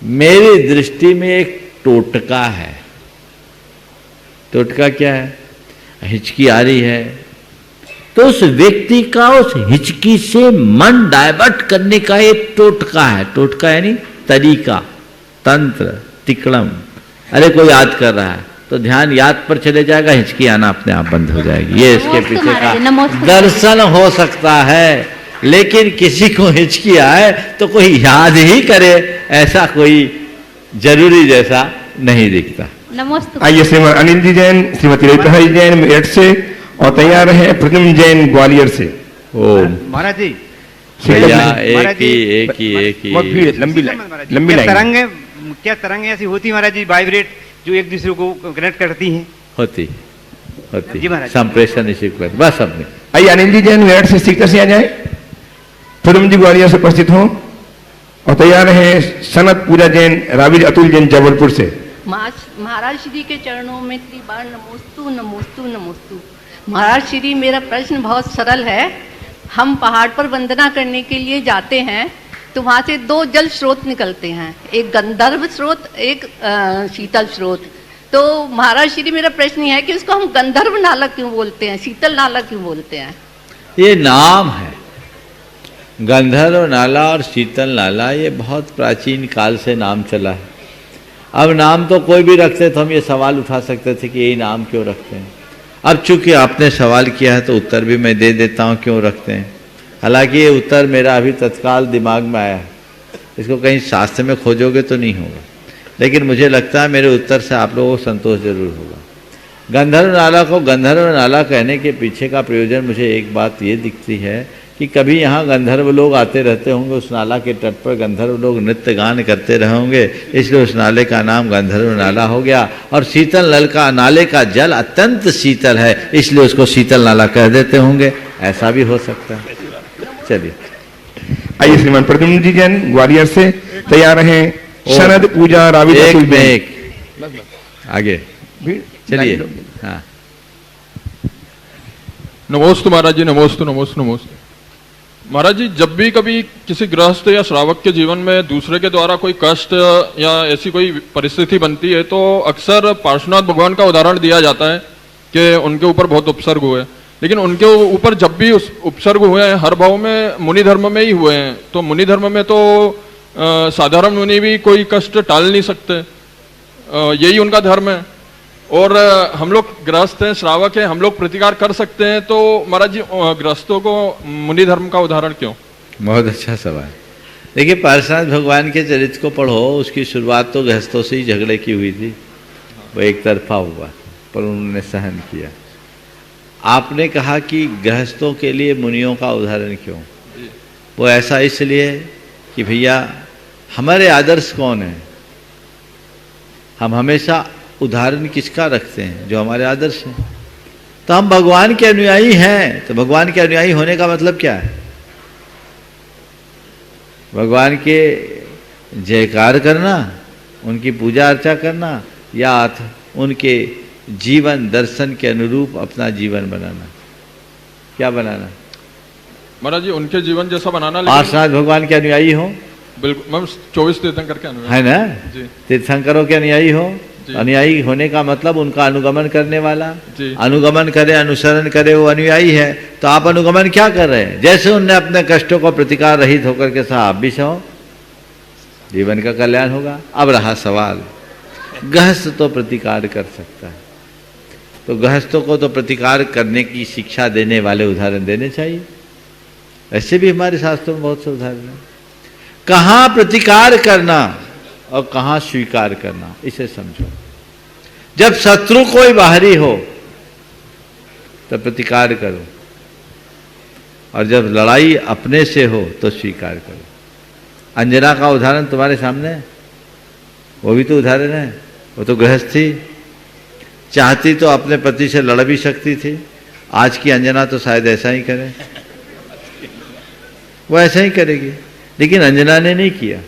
मेरी दृष्टि में एक टोटका है। टोटका क्या है? हिचकी आ रही है तो उस व्यक्ति का उस हिचकी से मन डाइवर्ट करने का एक टोटका है। टोटका यानी तरीका, तंत्र, तिकड़म। अरे कोई याद कर रहा है तो ध्यान याद पर चले जाएगा, हिचकी आना अपने आप बंद हो जाएगी। ये इसके पीछे का दर्शन हो सकता है। लेकिन किसी को हिचकी आए तो कोई याद ही करे, ऐसा कोई जरूरी जैसा नहीं दिखता। नमस्ते। आइए श्रीमान अनिल जी जैन, श्रीमती रविप्रभा जी जैन मेरठ से, और तैयार है प्रतिम जैन ग्वालियर से। ओम। महाराज जी, भैया महाराज एक ही बहुत भीड़ है, लंबी लाइन तरंगे क्या तरंगे ऐसी होती महाराज जी वाइब्रेट जो एक दूसरे को कनेक्ट करती हैं? होती जी महाराज। संप्रेषण इसी को कहते हैं। बस अपने आइए अनिल जी जैन मेरठ से सीकर से आ जाए, फिल्म जी ग्वालियर से उपस्थित हो, और तैयार हैं सनत पूजा जैन, राविज अतुल जैन जबलपुर से। महाराज श्री के चरणों में त्रिबार नमोस्तु नमोस्तु नमोस्तु। महाराज श्री, मेरा प्रश्न बहुत सरल है। हम पहाड़ पर वंदना करने के लिए जाते हैं तो वहाँ से दो जल स्रोत निकलते हैं, एक गंधर्व स्रोत, एक शीतल स्रोत। तो महाराज श्री, मेरा प्रश्न यह है कि उसको हम गंधर्व नाला क्यों बोलते हैं, शीतल नाला क्यों बोलते हैं? ये नाम है। गंधर्व नाला और शीतल नाला ये बहुत प्राचीन काल से नाम चला है। अब नाम तो कोई भी रखते तो हम ये सवाल उठा सकते थे कि यही नाम क्यों रखते हैं। अब चूंकि आपने सवाल किया है तो उत्तर भी मैं दे देता हूँ क्यों रखते हैं। हालांकि ये उत्तर मेरा अभी तत्काल दिमाग में आया है, इसको कहीं शास्त्र में खोजोगे तो नहीं होगा, लेकिन मुझे लगता है मेरे उत्तर से आप लोगों को संतोष जरूर होगा। गंधर्व नाला को गंधर्व नाला कहने के पीछे का प्रयोजन मुझे एक बात ये दिखती है कि कभी यहाँ गंधर्व लोग आते रहते होंगे, उस नाला के तट पर गंधर्व लोग नृत्य गान करते रहेंगे, इसलिए उस नाले का नाम गंधर्व नाला हो गया। और शीतल नल का नाले का जल अत्यंत शीतल है, इसलिए उसको शीतल नाला कह देते होंगे, ऐसा भी हो सकता है। चलिए आइए श्रीमान प्रद्युम्न जी जैन ग्वालियर से तैयार हैं, शरद पूजा राविज अतुल जैन। आगे चलिए। हाँ, नमोस्तु महाराज जी, नमोस्तु नमोस्तु नमोस्तु। महाराज जी, जब भी कभी किसी गृहस्थ या श्रावक के जीवन में दूसरे के द्वारा कोई कष्ट या ऐसी कोई परिस्थिति बनती है तो अक्सर पार्श्वनाथ भगवान का उदाहरण दिया जाता है कि उनके ऊपर बहुत उपसर्ग हुए, लेकिन उनके ऊपर जब भी उस उपसर्ग हुए हैं हर भाव में मुनि धर्म में ही हुए हैं। तो मुनि धर्म में तो साधारण मुनि भी कोई कष्ट टाल नहीं सकते, यही उनका धर्म है। और हम लोग गृहस्थ हैं, श्रावक हैं, हम लोग प्रतिकार कर सकते हैं, तो महाराज जी गृहस्थों को मुनि धर्म का उदाहरण क्यों? बहुत अच्छा सवाल। देखिए, पार्श्वनाथ भगवान के चरित्र को पढ़ो, उसकी शुरुआत तो गृहस्थों से ही झगड़े की हुई थी, वो एक तरफा हुआ पर उन्होंने सहन किया। आपने कहा कि गृहस्थों के लिए मुनियों का उदाहरण क्यों? वो ऐसा इसलिए कि भैया हमारे आदर्श कौन है? हम हमेशा उदाहरण किसका रखते हैं? जो हमारे आदर्श हैं। तो हम भगवान के अनुयायी हैं, तो भगवान के अनुयायी होने का मतलब क्या है? भगवान के जयकार करना, उनकी पूजा अर्चा करना, या उनके जीवन दर्शन के अनुरूप अपना जीवन बनाना? क्या बनाना? महाराज जी, उनके जीवन जैसा बनाना। पार्श्वनाथ भगवान के अनुयायी हो? बिल्कुल मैम, 24 तीर्थंकर के अनुयायी है ना जी। तीर्थंकरों के अनुयायी हो? अनुयायी होने का मतलब उनका अनुगमन करने वाला, अनुगमन करे, अनुसरण करे, वो अनुयायी है। तो आप अनुगमन क्या कर रहे हैं? जैसे उनने अपने कष्टों को प्रतिकार रहित होकर के सहा, आप भी सहो, जीवन का कल्याण होगा। अब रहा सवाल, गृहस्थ तो प्रतिकार कर सकता है, तो गृहस्थों को तो प्रतिकार करने की शिक्षा देने वाले उदाहरण देने चाहिए। ऐसे भी हमारे शास्त्रों में बहुत से उदाहरण हैं। कहाँ प्रतिकार करना और कहाँ स्वीकार करना, इसे समझो। जब शत्रु कोई बाहरी हो तो प्रतिकार करो, और जब लड़ाई अपने से हो तो स्वीकार करो। अंजना का उदाहरण तुम्हारे सामने है, वो भी तो उदाहरण है। वो तो गृहस्थ थी, चाहती तो अपने पति से लड़ भी सकती थी। आज की अंजना तो शायद ऐसा ही करे, वो ऐसा ही करेगी, लेकिन अंजना ने नहीं किया,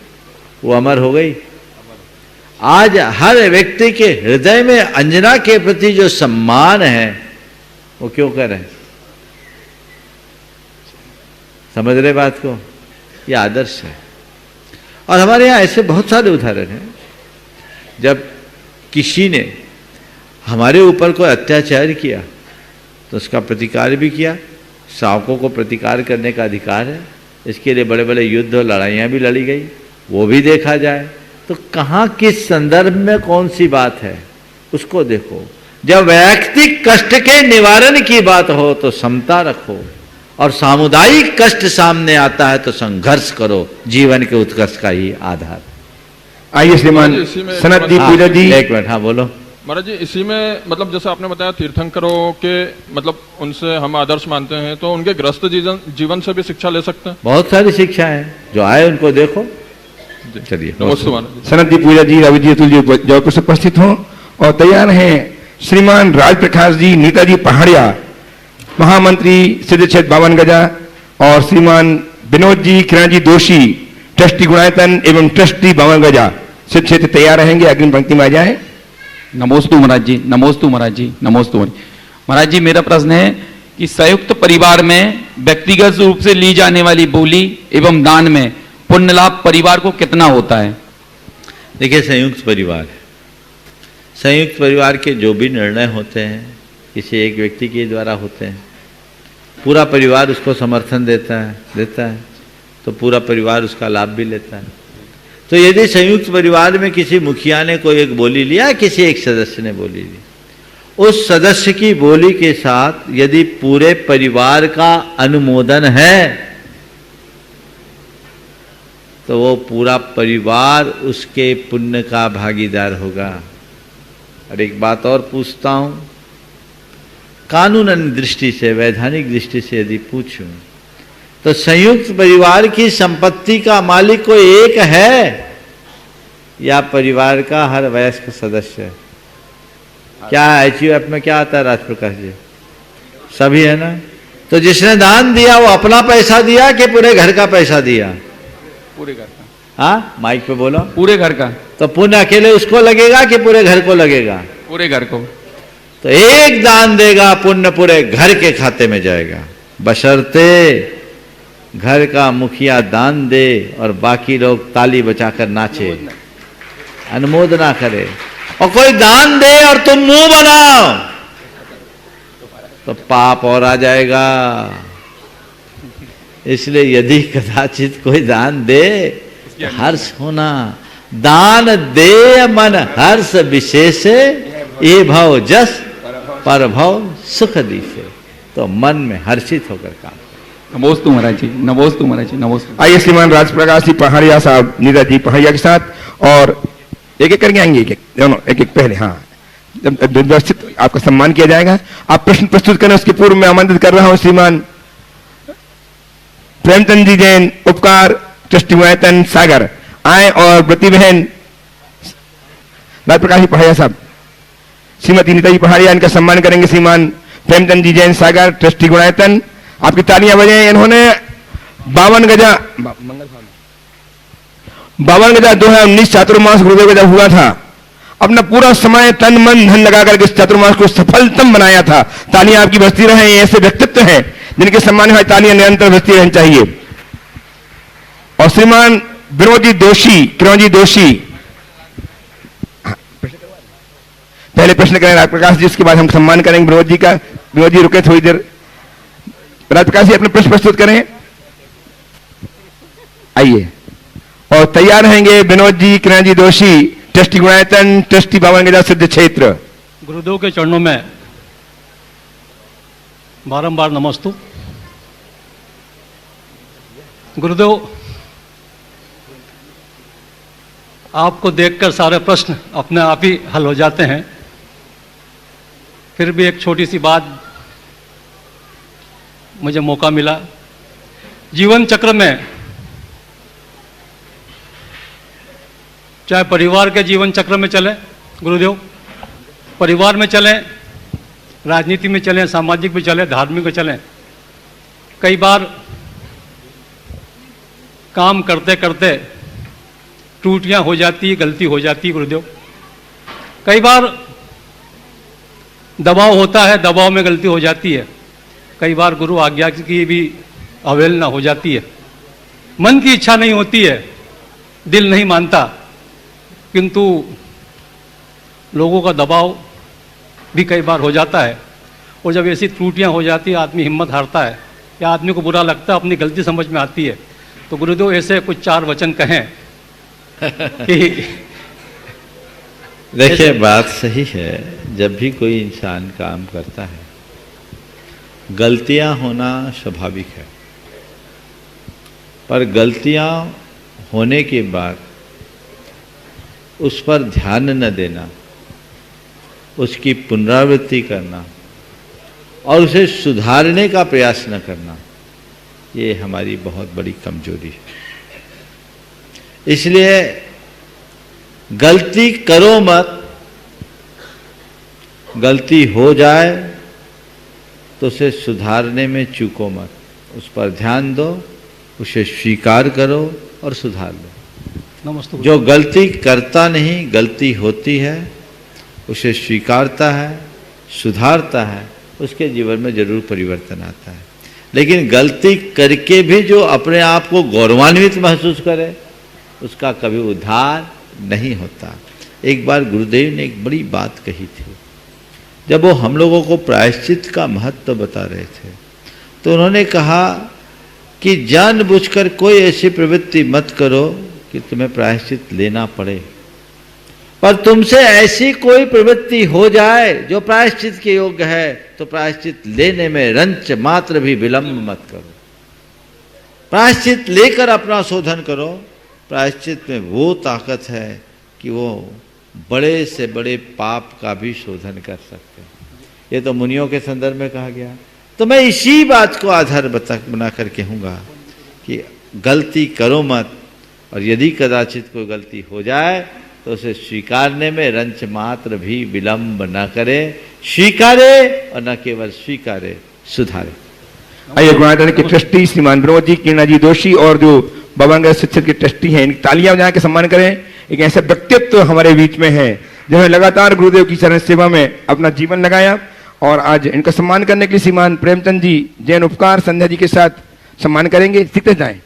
वो अमर हो गई। आज हर व्यक्ति के हृदय में अंजना के प्रति जो सम्मान है वो क्यों कर रहे हैं? समझ रहे बात को? ये आदर्श है। और हमारे यहाँ ऐसे बहुत सारे उदाहरण हैं, जब किसी ने हमारे ऊपर कोई अत्याचार किया तो उसका प्रतिकार भी किया। शावकों को प्रतिकार करने का अधिकार है, इसके लिए बड़े बड़े युद्ध और लड़ाइयाँ भी लड़ी गई, वो भी देखा जाए। तो कहाँ किस संदर्भ में कौन सी बात है उसको देखो। जब वैयक्तिक कष्ट के निवारण की बात हो तो समता रखो, और सामुदायिक कष्ट सामने आता है तो संघर्ष करो, जीवन के उत्कर्ष का ही आधार। आइए श्रीमान सनत जी पूजा जी। एक मिनट, हाँ बोलो। महाराज जी इसी में मतलब जैसे आपने बताया तीर्थंकरों के मतलब उनसे हम आदर्श मानते हैं, तो उनके गृहस्थ जीवन से भी शिक्षा ले सकते हैं। बहुत सारी शिक्षा है, जो आए उनको देखो। चलिए नमस्ते महाराज जी। सनत जी, पूजा जी, रवि जी, अतुल जी जयपुर से उपस्थित हों और तैयार हैं श्रीमान राज प्रकाश जी, नीता जी पहाड़िया, महामंत्री सिद्ध क्षेत्र 52 गजा, और श्रीमान विनोद जी, किरण जी दोषी, ट्रस्टी गुणायतन एवं ट्रस्टी 52 गजा सिद्ध क्षेत्र तैयार रहेंगे, अग्रिम पंक्ति में आ जाए। नमोस्तु महाराज जी, नमोस्तु महाराज जी, नमोस्तु महाराज जी। मेरा प्रश्न है कि संयुक्त परिवार में व्यक्तिगत रूप से ली जाने वाली बोली एवं दान में पुण्य लाभ परिवार को कितना होता है? देखिए, संयुक्त परिवार है, संयुक्त परिवार के जो भी निर्णय होते हैं किसी एक व्यक्ति के द्वारा होते हैं, पूरा परिवार उसको समर्थन देता है तो पूरा परिवार उसका लाभ भी लेता है। तो यदि संयुक्त परिवार में किसी मुखिया ने कोई एक बोली लिया, किसी एक सदस्य ने बोली ली, उस सदस्य की बोली के साथ यदि पूरे परिवार का अनुमोदन है तो वो पूरा परिवार उसके पुण्य का भागीदार होगा। और एक बात और पूछता हूं, कानूनन दृष्टि से, वैधानिक दृष्टि से यदि पूछूं तो संयुक्त परिवार की संपत्ति का मालिक कोई एक है या परिवार का हर वयस्क सदस्य है? क्या एचयूएफ में क्या आता है राजप्रकाश जी? सभी है ना। तो जिसने दान दिया वो अपना पैसा दिया कि पूरे घर का पैसा दिया? पूरे घर का। हाँ, माइक पे बोलो। पूरे घर का। तो पुण्य अकेले उसको लगेगा कि पूरे घर को लगेगा? पूरे घर को। तो एक दान देगा, पुण्य पूरे घर के खाते में जाएगा, बशर्ते घर का मुखिया दान दे और बाकी लोग ताली बजाकर नाचे, अनुमोदना करे। और कोई दान दे और तुम मुंह बनाओ तो पाप और आ जाएगा। इसलिए यदि कदाचित कोई दान दे तो हर्ष होना। दान दे मन हर्ष विशेष, ये भव जस पर भव सुख दिसे। तो मन में हर्षित होकर काम। नमोस्तु महाराज जी, नमोस्तु महाराज जी, नमोस्तु। आइए श्रीमान राजप्रकाश जी पहाड़िया साहब, नीता जी पहाड़िया के साथ, और एक एक करके आएंगे, दोनों एक एक पहले। हाँ, जब व्यवस्थित आपका सम्मान किया जाएगा। आप प्रश्न प्रस्तुत करें, उसके पूर्व में आमंत्रित कर रहा हूं श्रीमान प्रेमचंद जी जैन, उपकार ट्रस्टी गुणायतन सागर, आए और व्रती बहन राजप्रकाश जी पहाड़िया साहब, श्रीमती नीता जी पहाड़िया, इनका सम्मान करेंगे। श्रीमान प्रेमचंद जी जैन सागर, ट्रस्टी गुणायतन, आपकी तालियां बजाएं। इन्होंने 52 गजा 2019 चातुर्मास गुरुदेव जब हुआ था, अपना पूरा समय तन मन धन लगा करके इस चातुर्मास को सफलतम बनाया था। तालियां आपकी बजती रहें। ऐसे व्यक्तित्व हैं जिनके सम्मान में तालियां निरंतर बजती रहनी चाहिए। और श्रीमान विनोद जी दोषी, किरण जी दोषी, पहले प्रश्न करें राजप्रकाश जी, उसके बाद हम सम्मान करेंगे विनोद जी का। विनोद जी रुके थोड़ी देर, राजप्रकाश जी अपने प्रश्न प्रस्तुत करें। आइए, और तैयार रहेंगे विनोद जी, किरण जी दोषी, ट्रस्टी गुणायतन, ट्रस्टी 52 गजा सिद्ध क्षेत्र। गुरुदेव के चरणों में बारंबार नमस्तु। गुरुदेव, आपको देखकर सारे प्रश्न अपने आप ही हल हो जाते हैं। फिर भी एक छोटी सी बात मुझे मौका मिला। जीवन चक्र में, चाहे परिवार के जीवन चक्र में चले गुरुदेव, परिवार में चलें, राजनीति में चलें, सामाजिक में चलें, धार्मिक में चलें, कई बार काम करते करते त्रुटियां हो जाती, गलती हो जाती गुरुदेव। कई बार दबाव होता है, दबाव में गलती हो जाती है। कई बार गुरु आज्ञा की भी अवहेलना हो जाती है। मन की इच्छा नहीं होती है, दिल नहीं मानता, किंतु लोगों का दबाव भी कई बार हो जाता है। और जब ऐसी त्रुटियां हो जाती है, आदमी हिम्मत हारता है या आदमी को बुरा लगता है, अपनी गलती समझ में आती है। तो गुरुदेव ऐसे कुछ 4 वचन कहें कि देखिए, बात सही है। जब भी कोई इंसान काम करता है, गलतियां होना स्वाभाविक है, पर गलतियां होने के बाद उस पर ध्यान न देना, उसकी पुनरावृत्ति करना और उसे सुधारने का प्रयास न करना, ये हमारी बहुत बड़ी कमजोरी है। इसलिए गलती करो मत, गलती हो जाए तो उसे सुधारने में चूको मत, उस पर ध्यान दो, उसे स्वीकार करो और सुधार लो। नमस्ते। जो गलती करता नहीं, गलती होती है, उसे स्वीकारता है, सुधारता है, उसके जीवन में जरूर परिवर्तन आता है। लेकिन गलती करके भी जो अपने आप को गौरवान्वित महसूस करे, उसका कभी उद्धार नहीं होता। एक बार गुरुदेव ने एक बड़ी बात कही थी, जब वो हम लोगों को प्रायश्चित का महत्व बता रहे थे, तो उन्होंने कहा कि जानबूझकर कोई ऐसी प्रवृत्ति मत करो कि तुम्हें प्रायश्चित लेना पड़े, पर तुमसे ऐसी कोई प्रवृत्ति हो जाए जो प्रायश्चित के योग्य है, तो प्रायश्चित लेने में रंच मात्र भी विलंब मत करो। प्रायश्चित लेकर अपना शोधन करो। प्रायश्चित में वो ताकत है कि वो बड़े से बड़े पाप का भी शोधन कर सकते हैं। ये तो मुनियों के संदर्भ में कहा गया। तो मैं इसी बात को आधार बना कर कहूँगा कि गलती करो मत, और यदि कदाचित कोई गलती हो जाए तो उसे स्वीकारने में रंच मात्र भी विलंब न करे, स्वीकारे और न केवल स्वीकारे, सुधारे। आइए गुणाधन के ट्रस्टी श्रीमान विनोद जी, किरणा जी दोषी और जो बाबा शिक्षक के ट्रस्टी हैं, इनकी तालियां बजा के सम्मान करें। एक ऐसा व्यक्तित्व हमारे बीच में है जिन्होंने लगातार गुरुदेव की चरण सेवा में अपना जीवन लगाया, और आज इनका सम्मान करने के लिए श्रीमान प्रेमचंद जी जैन उपकार संध्या जी के साथ सम्मान करेंगे। सीखते जाएं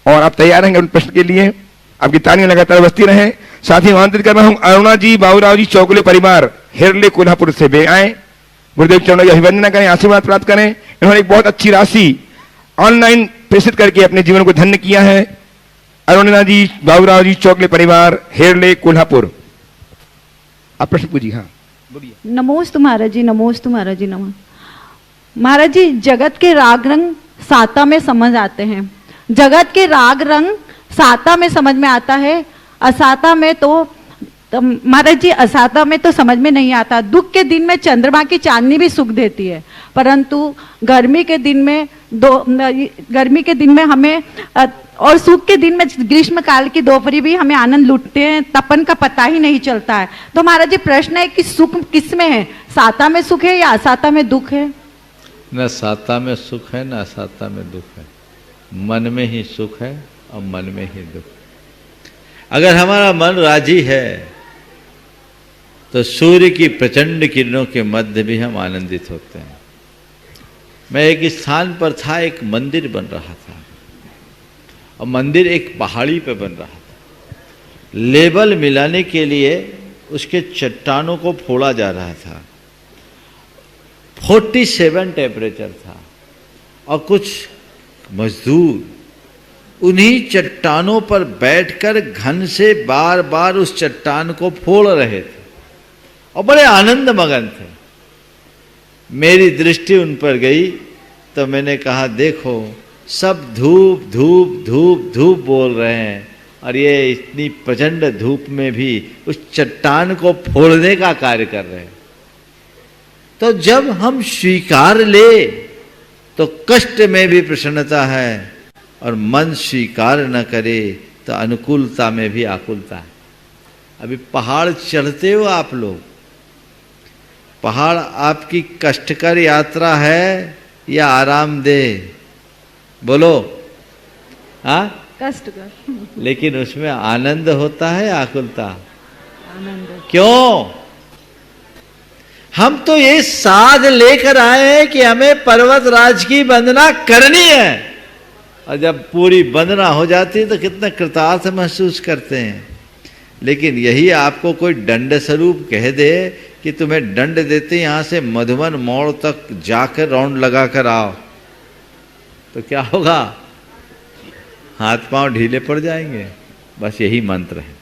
और आप तैयार हैं उन प्रश्न के लिए। आपकी तालियां लगातार बजती रहें। साथ ही आमंत्रित कर रहा हूं अरुणा जी, बाबूराव जी, चौगुले परिवार हेरले कोल्हापुर से वे आए, गुरुदेव चरणों की अभिवंदना करें, आशीर्वाद प्राप्त करें। इन्होंने एक बहुत अच्छी राशि ऑनलाइन प्रेषित करके अपने जीवन को धन्य किया है। अरुणा जी, बाबूराव जी, चौगले परिवार हेरले कोल्हापुर। आप प्रश्न पूछिए। हाँ बोलिए। नमोस्तु महाराज जी, नमोस्तु महाराज जी, नमः महाराज जी। जगत के राग रंग साता में समझ आते हैं, जगत के राग रंग साता में समझ में आता है, असाता में तो महाराज जी असाता में तो समझ में नहीं आता। दुख के दिन में चंद्रमा की चांदनी भी सुख देती है, परंतु गर्मी के दिन में हमें और सुख के दिन में ग्रीष्म काल की दोपहरी भी हमें आनंद लूटते हैं, तपन का पता ही नहीं चलता है। तो महाराज जी प्रश्न है कि सुख किस में है, साता में सुख है या असाता में दुख है? न साता में सुख है, न असाता में दुख है। मन में ही सुख है और मन में ही दुख। अगर हमारा मन राजी है तो सूर्य की प्रचंड किरणों के मध्य भी हम आनंदित होते हैं। मैं एक स्थान पर था, एक मंदिर बन रहा था, और मंदिर एक पहाड़ी पे बन रहा था। लेबल मिलाने के लिए उसके चट्टानों को फोड़ा जा रहा था। 47 टेम्परेचर था, और कुछ मजदूर उन्हीं चट्टानों पर बैठकर घन से बार बार उस चट्टान को फोड़ रहे थे और बड़े आनंद मगन थे। मेरी दृष्टि उन पर गई तो मैंने कहा, देखो सब धूप धूप धूप धूप बोल रहे हैं, और ये इतनी प्रचंड धूप में भी उस चट्टान को फोड़ने का कार्य कर रहे हैं। तो जब हम स्वीकार ले तो कष्ट में भी प्रसन्नता है, और मन स्वीकार न करे तो अनुकूलता में भी आकुलता है। अभी पहाड़ चढ़ते हो आप लोग, पहाड़ आपकी कष्टकर यात्रा है या आरामदेह? बोलो। हाँ, कष्टकर। लेकिन उसमें आनंद होता है, आकुलता? आनंद। क्यों? हम तो ये साध लेकर आए हैं कि हमें पर्वत राज की वंदना करनी है, और जब पूरी वंदना हो जाती है तो कितना कृतार्थ महसूस करते हैं। लेकिन यही आपको कोई दंड स्वरूप कह दे कि तुम्हें दंड देते यहां से मधुबन मोड़ तक जाकर राउंड लगा कर आओ, तो क्या होगा? हाथ पांव ढीले पड़ जाएंगे। बस यही मंत्र है।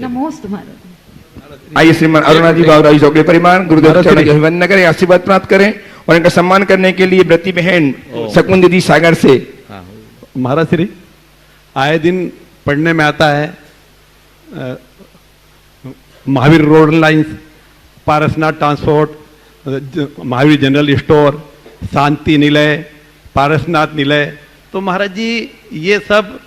नमोस्तु महाराज। आइए श्रीमान अरुणा जी, बाबूराव जी, चौगले परिवार गुरुदेव चरणों की अभिवंदना करें, आशीर्वाद प्राप्त करें, और इनका सम्मान करने के लिए व्रती बहन शकुन दीदी सागर से। महाराज श्री, आए दिन पढ़ने में आता है Mahavir road lines, Parasnath transport, Mahavir general store, Shanti Nilay, Parasnath Nilay. तो महाराज जी ये सब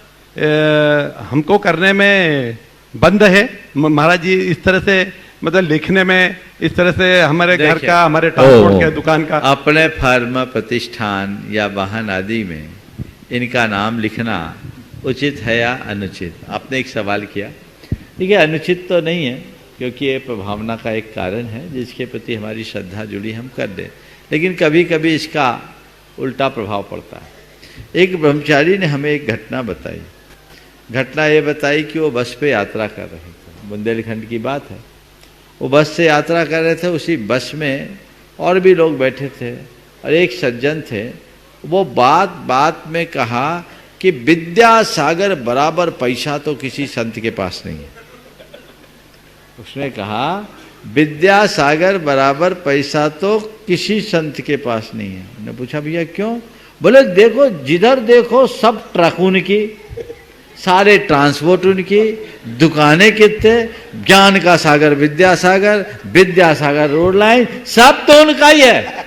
हमको करने में बंद है महाराज जी। इस तरह से मतलब लिखने में, इस तरह से हमारे घर का, हमारे ट्रांसपोर्ट के दुकान का, अपने फर्म, प्रतिष्ठान या वाहन आदि में इनका नाम लिखना उचित है या अनुचित? आपने एक सवाल किया। देखिए, अनुचित तो नहीं है, क्योंकि ये प्रभावना का एक कारण है जिसके प्रति हमारी श्रद्धा जुड़ी, हम कर दें। लेकिन कभी कभी इसका उल्टा प्रभाव पड़ता है। एक ब्रह्मचारी ने हमें एक घटना बताई। घटना ये बताई कि वो बस पे यात्रा कर रहे थे, बुंदेलखंड की बात है। वो बस से यात्रा कर रहे थे, उसी बस में और भी लोग बैठे थे और एक सज्जन थे। वो बात बात में कहा कि विद्यासागर बराबर पैसा तो किसी संत के पास नहीं है। उसने कहा विद्यासागर बराबर पैसा तो किसी संत के पास नहीं है। मैंने पूछा भैया क्यों? बोले देखो, जिधर देखो सब ट्रक उनकी, सारे ट्रांसपोर्ट उनकी, दुकानें कितने, ज्ञान का सागर विद्यासागर, विद्यासागर रोड लाइन, सब तो उनका ही है।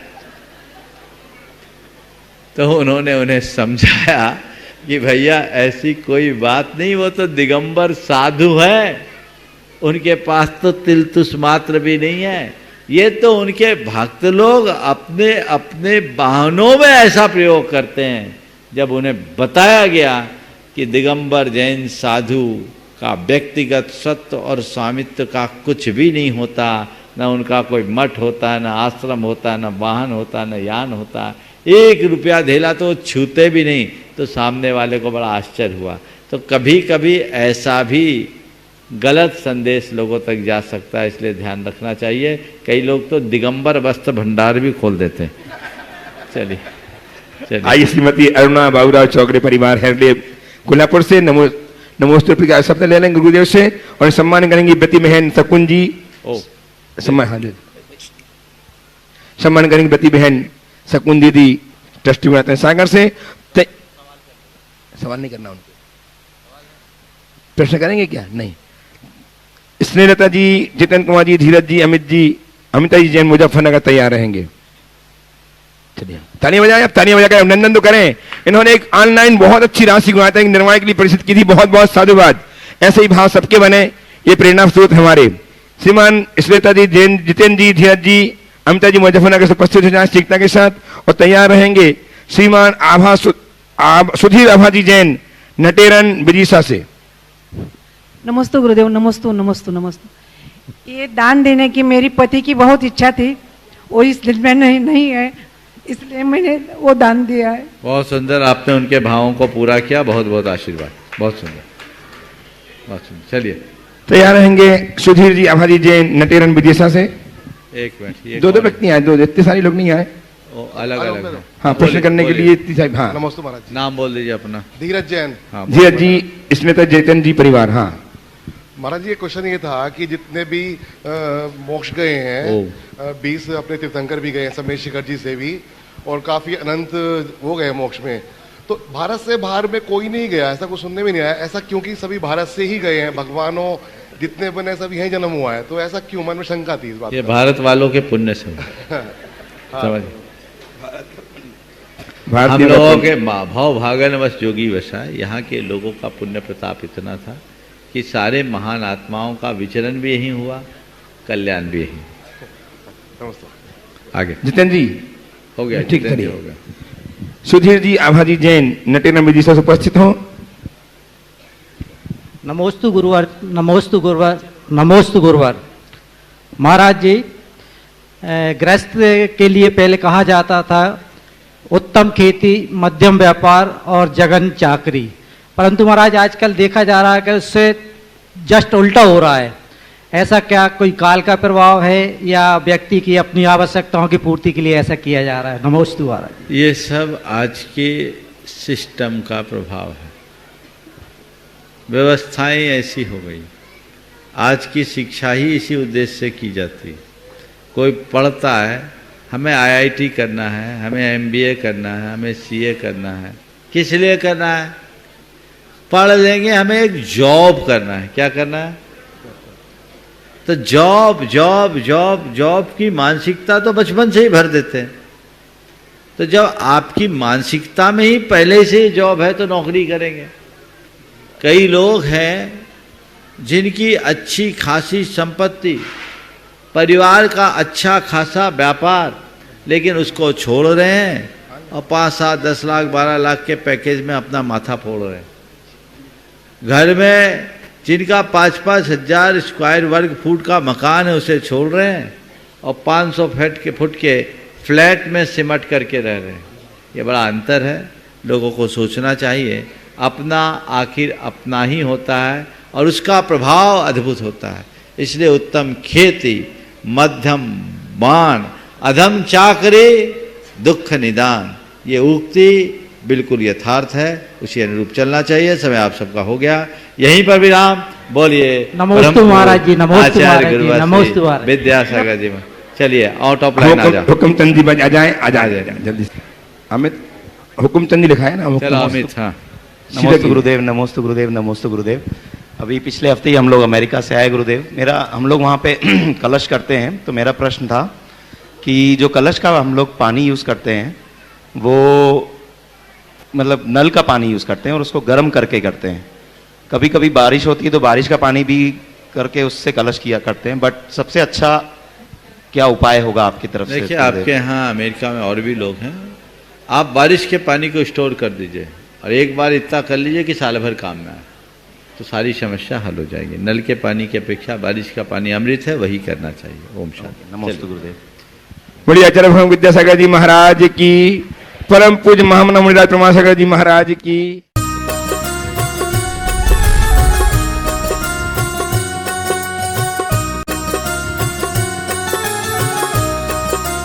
तो उन्होंने उन्हें समझाया कि भैया ऐसी कोई बात नहीं, वो तो दिगंबर साधु है, उनके पास तो तिलतुस मात्र भी नहीं है। ये तो उनके भक्त लोग अपने अपने वाहनों में ऐसा प्रयोग करते हैं। जब उन्हें बताया गया कि दिगंबर जैन साधु का व्यक्तिगत सत्व और स्वामित्व का कुछ भी नहीं होता, न उनका कोई मठ होता, न आश्रम होता, न वाहन होता, न यान होता, 1 रुपया धेला तो छूते भी नहीं, तो सामने वाले को बड़ा आश्चर्य हुआ। तो कभी कभी ऐसा भी गलत संदेश लोगों तक जा सकता है, इसलिए ध्यान रखना चाहिए। कई लोग तो दिगंबर वस्त्र भंडार भी खोल देते हैं। चलिए आइए, श्रीमती अरुणा बाबूराव चौकड़े परिवार हेरडेव कोल्हापुर से नमोस्तुते का शब्द ले लेंगे गुरुदेव से और सम्मान करेंगे बेटी बहन शकुन जी। सम्मान करेंगे बेटी बहन शकुन दीदी, ट्रस्टी बनाते हैं सागर से। सवाल नहीं करना, उनको प्रश्न करेंगे क्या? नहीं। स्नेहलता जी, जितेंद्र कुमार जी, धीरज जी, अमित जी, अमिता जी जैन मुजफ्फरनगर तैयार रहेंगे। चलिए तालियां बजाएं, अब तालियां बजाकर अभिनंदन तो करें। इन्होंने एक ऑनलाइन बहुत अच्छी राशि गुणवत्ता निर्माण के लिए परिचित की थी। बहुत बहुत साधुवाद। ऐसे ही भाव सबके बने, ये प्रेरणा स्रोत हमारे। श्रीमान स्नेहलता जी, जैन, जितेंद्र जी, धीरज जी, अमिता जी मुजफ्फरनगर से उपस्थित हो जाए शीघ्रता के साथ और तैयार रहेंगे। श्रीमान सुधीर आभा जी जैन, नटेरन विदिशा से। नमस्ते गुरुदेव, नमस्ते नमस्ते नमस्ते। ये दान देने की मेरी पति की बहुत इच्छा थी, वो इस दिन में नहीं है, इसलिए मैंने वो दान दिया है। बहुत सुंदर, आपने उनके भावों को पूरा किया। बहुत बहुत आशीर्वाद। बहुत सुंदर, बहुत सुंदर। चलिए तैयार रहेंगे सुधीर जी आभा जी जैन, नटेरन विदिशा से। एक मिनट, दो व्यक्ति आए, दो, इतने सारे लोग नहीं आए। अलग अलग हाँ, प्रश्न करने के लिए इतनी सारी। हाँ, नमस्ते महाराज जी। नाम बोल दीजिए अपना। धीरज जैन। हाँ, धीरज जी, स्नेहलता जैन जी परिवार। हाँ महाराज जी, ये क्वेश्चन ये था कि जितने भी मोक्ष गए हैं, 20 अपने तीर्थंकर भी गए हैं, समेश शिखर जी से भी, और काफी अनंत हो गए मोक्ष में। तो भारत से बाहर में कोई नहीं गया, ऐसा कुछ सुनने में नहीं आया। ऐसा क्योंकि सभी भारत से ही गए हैं, भगवानों जितने बने सब यहीं जन्म हुआ है, तो ऐसा क्यों? मन में शंका थी इस बात। ये भारत वालों के पुण्य से समझ। हम लोगों के भाव भागनवश जोगी वशा, यहाँ के लोगों का पुण्य प्रताप इतना था कि सारे महान आत्माओं का विचरण भी यही हुआ, कल्याण भी यही। आगे जितेंद्र जी हो गया, ठीक हो गया। सुधीर जी आभा जी जैन, नटेरन विदिशा से उपस्थित हो। नमोस्तु गुरुवार, नमोस्तु गुरुवार, नमोस्तु गुरुवार। महाराज जी, गृहस्थ के लिए पहले कहा जाता था उत्तम खेती, मध्यम व्यापार और जगन चाकरी, परंतु महाराज आजकल देखा जा रहा है कि उससे जस्ट उल्टा हो रहा है। ऐसा क्या कोई काल का प्रभाव है या व्यक्ति की अपनी आवश्यकताओं की पूर्ति के लिए ऐसा किया जा रहा है? नमोस्तु महाराज। ये सब आज के सिस्टम का प्रभाव है, व्यवस्थाएं ऐसी हो गई। आज की शिक्षा ही इसी उद्देश्य से की जाती है। कोई पढ़ता है, हमें IIT करना है, हमें MBA करना है, हमें CA करना है। किस लिए करना है? पढ़ लेंगे, हमें एक जॉब करना है। क्या करना है? तो जॉब जॉब जॉब जॉब की मानसिकता तो बचपन से ही भर देते हैं। तो जब आपकी मानसिकता में ही पहले से जॉब है तो नौकरी करेंगे। कई लोग हैं जिनकी अच्छी खासी संपत्ति, परिवार का अच्छा खासा व्यापार, लेकिन उसको छोड़ रहे हैं और 5, 7, 10 लाख 12 लाख के पैकेज में अपना माथा फोड़ रहे हैं। घर में जिनका 5-5 हजार स्क्वायर वर्ग फुट का मकान है उसे छोड़ रहे हैं और 500 फुट के फ्लैट में सिमट करके रह रहे हैं। ये बड़ा अंतर है। लोगों को सोचना चाहिए, अपना आखिर अपना ही होता है और उसका प्रभाव अद्भुत होता है। इसलिए उत्तम खेती, मध्यम बाण, अधम चाकरी, दुख निदान, ये उक्ति बिल्कुल यथार्थ है, उसी अनुरूप चलना चाहिए। समय आप सबका हो गया, यहीं पर विराम। बोलिए नमोस्तु महाराज जी, नमोस्तु महाराज जी, नमोस्तु महाराज। विद्यासागर जी, चलिए आउट ऑफ लाइन आ जाओ। हुकुमचंद जी आ जाए जल्दी से। अमित हुकुमचंद जी लिखा है ना? चलो अमित। हाँ, नमोस्तु गुरुदेव, नमोस्तु गुरुदेव, नमोस्तु गुरुदेव। अभी पिछले हफ्ते ही हम लोग अमेरिका से आए गुरुदेव। हम लोग वहाँ पे कलश करते हैं, तो मेरा प्रश्न था कि जो कलश का हम लोग पानी यूज़ करते हैं वो मतलब नल का पानी यूज़ करते हैं और उसको गर्म करके करते हैं। कभी कभी बारिश होती है तो बारिश का पानी भी करके उससे कलश किया करते हैं, बट सबसे अच्छा क्या उपाय होगा आपकी तरफ से? देखिए, आपके यहाँ अमेरिका में और भी लोग हैं। आप बारिश के पानी को स्टोर कर दीजिए और एक बार इतना कर लीजिए कि साल भर काम में आए, तो सारी समस्या हल हो जाएगी। नल के पानी की अपेक्षा बारिश का पानी अमृत है, वही करना चाहिए। ओम शांति। नमस्ते गुरुदेव। बड़ी आचार्य भगवान विद्यासागर जी महाराज की, परम पूज्य महामना मुनिराज प्रमासागर जी महाराज की।